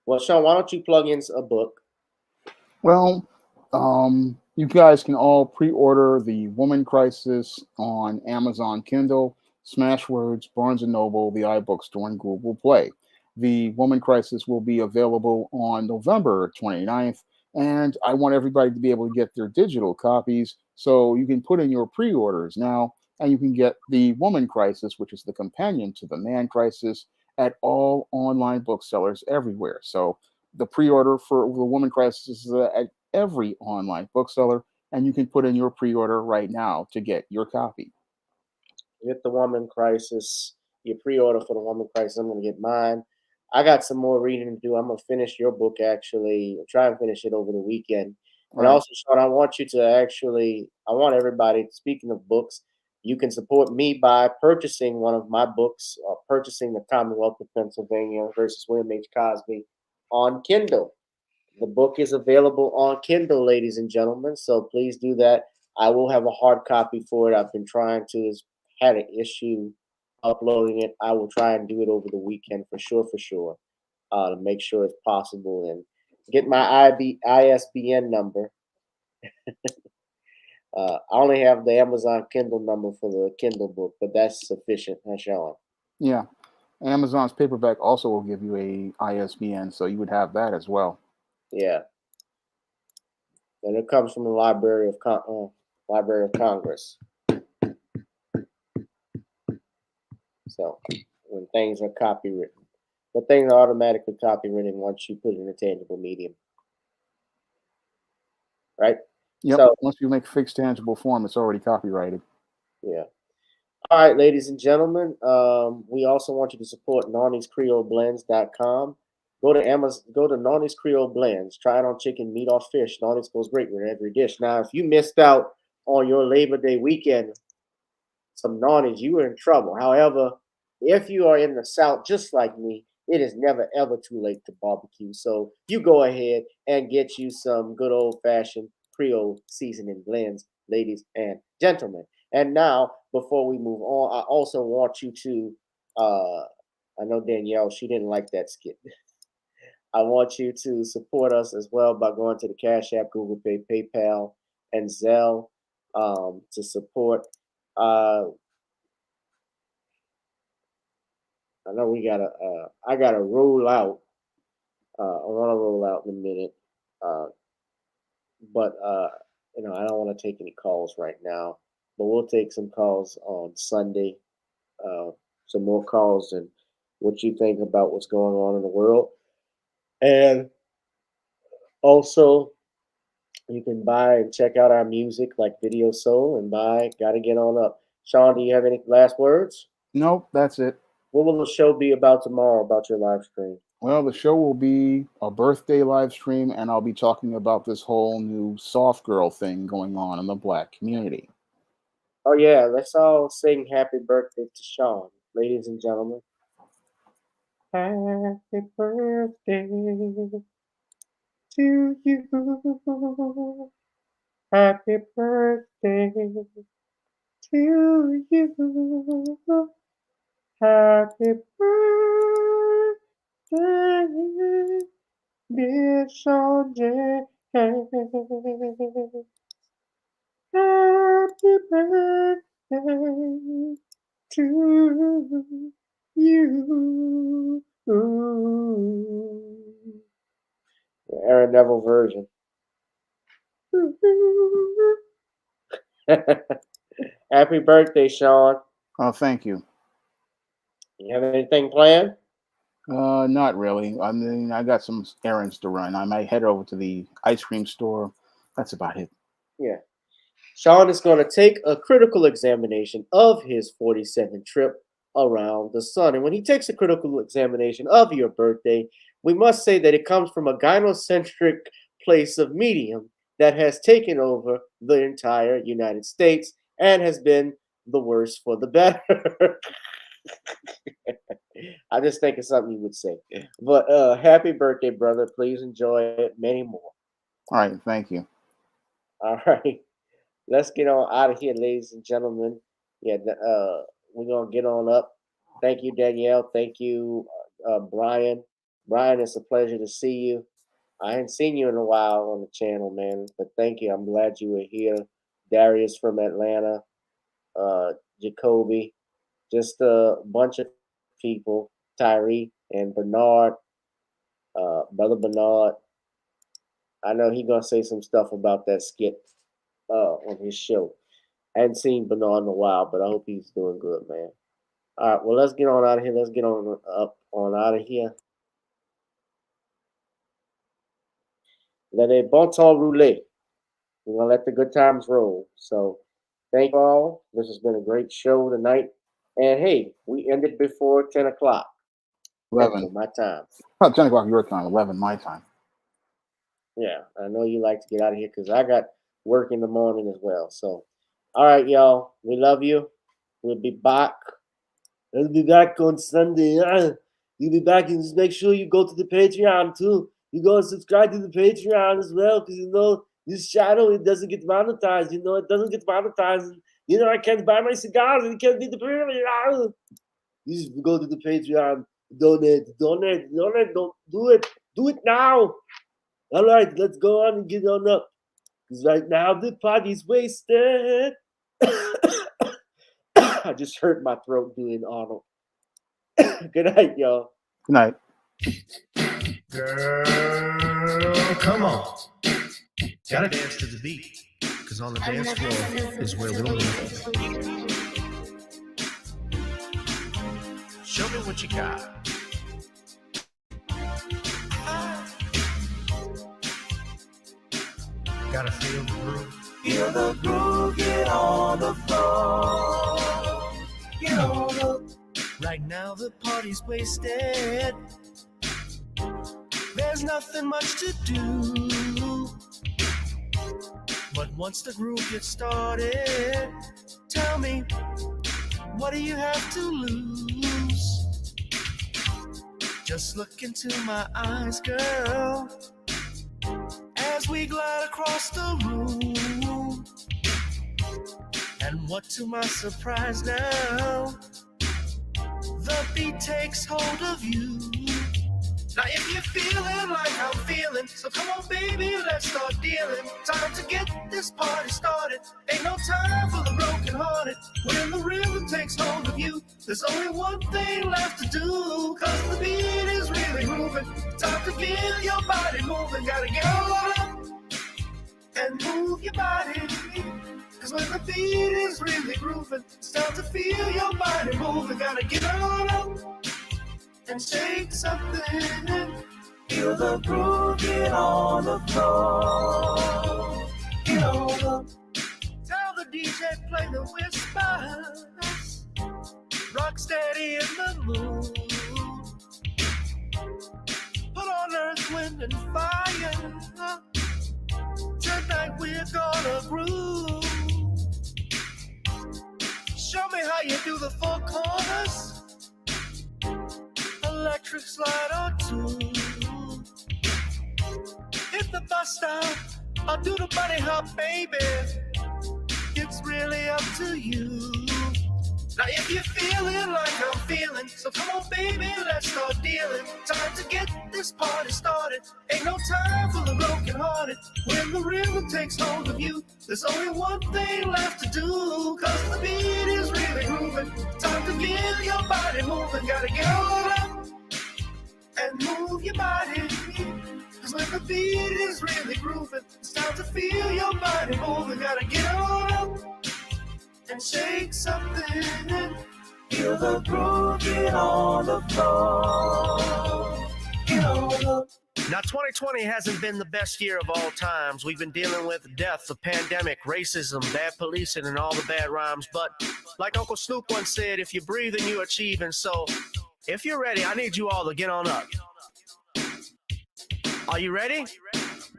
Well, Shawn, why don't you plug in a book? Well, you guys can all pre-order The Woman Crisis on Amazon Kindle, Smashwords, Barnes & Noble, the iBookstore, and Google Play. The Woman Crisis will be available on November 29th, and I want everybody to be able to get their digital copies, so you can put in your pre-orders now, and you can get The Woman Crisis, which is the companion to The Man Crisis, at all online booksellers everywhere. So the pre-order for The Woman Crisis is at every online bookseller, and you can put in your pre-order right now to get your copy. Get The Woman Crisis, your pre-order for The Woman Crisis. I'm going to get mine. I got some more reading to do. I'm going to finish your book, actually. I'll try and finish it over the weekend. And Right. also, Shawn, I want everybody, speaking of books, you can support me by purchasing one of my books, or purchasing The Commonwealth of Pennsylvania versus William H. Cosby on Kindle. The book is available on Kindle, ladies and gentlemen, so please do that. I will have a hard copy for it. I've been trying to, had an issue uploading it. I will try and do it over the weekend for sure, to make sure it's possible, and get my ISBN number. I only have the Amazon Kindle number for the Kindle book, but that's sufficient, huh, Shawn? Yeah. Amazon's paperback also will give you a ISBN, so you would have that as well. Yeah. And it comes from the Library of Congress. So when things are copywritten, but things are automatically copywritten once you put it in a tangible medium, right? Yep. So once you make fixed tangible form, it's already copyrighted. yeah. All right, ladies and gentlemen. We also want you to support NawniesCreoleBlends.com. Go to Amazon. Go to Nawnies Creole Blends. Try it on chicken, meat, or fish. Nawnies goes great with every dish. Now, if you missed out on your Labor Day weekend, some Nawnies, you were in trouble. However, if you are in the South, just like me, it is never ever too late to barbecue. So you go ahead and get you some good old fashioned Creole seasoning blends, ladies and gentlemen. And now, before we move on, I also want you to, I know Danielle, she didn't like that skit. I want you to support us as well by going to the Cash App, Google Pay, PayPal, and Zelle to support. I know we gotta. I gotta roll out. I want to roll out in a minute, but I don't want to take any calls right now. But we'll take some calls on Sunday. Some more calls and what you think about what's going on in the world, and also you can buy and check out our music like Video Soul and buy. Gotta get on up. Shawn, do you have any last words? Nope, that's it. What will the show be about tomorrow? About your live stream? Well, the show will be a birthday live stream, and I'll be talking about this whole new soft girl thing going on in the Black community. Oh yeah, let's all sing happy birthday to Shawn, ladies and gentlemen. Happy birthday to you. Happy birthday to you. Happy birthday, dear Shawn J. Happy birthday to you. The Aaron Neville version. Happy birthday, Shawn. Oh, thank you. You have anything planned? Not really. I mean, I got some errands to run. I might head over to the ice cream store, That's about it. Yeah. Shawn is going to take a critical examination of his 47th trip around the sun. And when he takes a critical examination of your birthday, we must say that it comes from a gynocentric place of medium that has taken over the entire United States and has been the worse for the better. I just think it's something you would say. But happy birthday, brother. Please enjoy it. Many more. All right. Thank you. All right. Let's get on out of here, ladies and gentlemen. Yeah, we're going to get on up. Thank you, Danielle. Thank you, Brian. Brian, it's a pleasure to see you. I hadn't seen you in a while on the channel, man, but thank you. I'm glad you were here. Darius from Atlanta, Jacoby, just a bunch of people, Tyree and Bernard, Brother Bernard. I know he's going to say some stuff about that skit on his show. I hadn't seen Bernard in a while, but I hope he's doing good, man. All right, well, let's get on out of here. Let's get on up on out of here. Let a bon temps roulette. We're going to let the good times roll. So thank you all. This has been a great show tonight. And hey, we ended before 10 o'clock. 11. My time. Oh, 10 o'clock your time, 11 my time. Yeah, I know you like to get out of here because I got work in the morning as well. So, all right, y'all. We love you. We'll be back. We'll be back on Sunday. You'll be back, and just make sure you go to the Patreon too. You go and subscribe to the Patreon as well, because you know this channel, it doesn't get monetized. You know, it doesn't get monetized. You know, I can't buy my cigars, and it can't be the Patreon. You just go to the Patreon, donate. Don't do it. Do it now. All right, let's go on and get on up. Because right now the party's wasted. I just hurt my throat doing Arnold. Good night, y'all. Good night. Girl, come on. Gotta dance to the beat. Because on the dance floor is where we'll meet. Show me what you got. Gotta feel the groove. Feel the groove, get on the floor. Get on the. Right now the party's wasted. There's nothing much to do. But once the groove gets started, tell me, what do you have to lose? Just look into my eyes, girl, as we glide across the room. And what to my surprise now, the beat takes hold of you. Now if you're feeling like I'm feeling, so come on baby, let's start dealing. Time to get this party started. Ain't no time for the broken hearted. When the rhythm takes hold of you, there's only one thing left to do. Cause the beat is really moving. Time to feel your body moving. Gotta get on up and move your body. Cause when the beat is really grooving, it's time to feel your body moving. Gotta get on up and shake something. Feel the groove, get on the floor. Get on the. Tell the DJ play the whispers. Rock steady in the mood. Put on earth, wind, and fire. Tonight we're gonna groove. Show me how you do the four corners. Electric slide or two. Hit the bus stop, I'll do the bunny hop, baby. It's really up to you. Now if you're feeling like I'm feeling, so come on baby, let's start dealing. Time to get this party started. Ain't no time for the broken hearted. When the rhythm takes hold of you, there's only one thing left to do. Cause the beat is really grooving. Time to feel your body moving. Gotta get on up and move your body. Cause when the beat is really grooving, it's time to feel your body moving. Gotta get on up and shake something. Feel the groove, get on the floor. Get on up. Now, 2020 hasn't been the best year of all times. We've been dealing with death, the pandemic, racism, bad policing, and all the bad rhymes. But like Uncle Snoop once said, if you breathe and you achieve. And so, if you're ready, I need you all to get on up. Are you ready?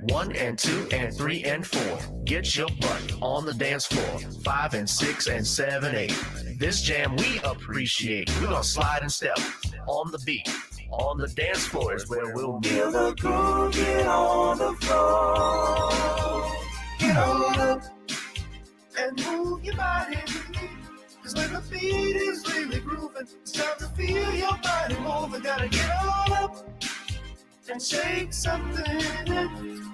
1 and 2 and 3 and 4. Get your butt on the dance floor. 5 and 6 and 7, 8. This jam we appreciate. We're gonna slide and step on the beat. On the dance floor is where we'll feel the groove. Get on the floor. Get on up and move your body. Cause when the beat is really grooving, it's time to feel your body moving. Gotta get on up and shake something.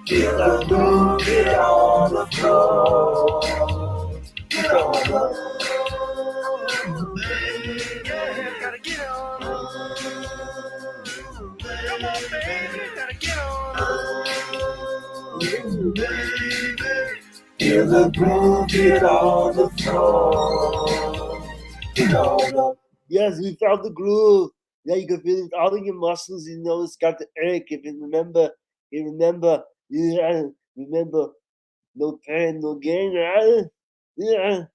Feel the groove, get on the floor. Get on up, baby. Yeah, gotta get on up. Come on, baby, gotta get on up. Baby. Feel the groove, get on the floor. Get on up. Yes, we found the groove. Yeah, you can feel it all in your muscles. You know it's got the ache. If you remember, yeah, remember, no pain, no gain, right? Yeah.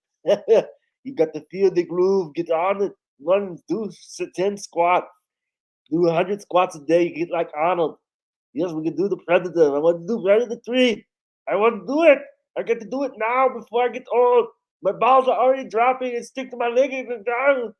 You got to feel the groove. Get on it. Run, do 10 squats. Do 100 squats a day. You get like Arnold. Yes, we can do the Predator. I want to do Predator 3. I want to do it. I get to do it now before I get old. My balls are already dropping and stick to my leg and down.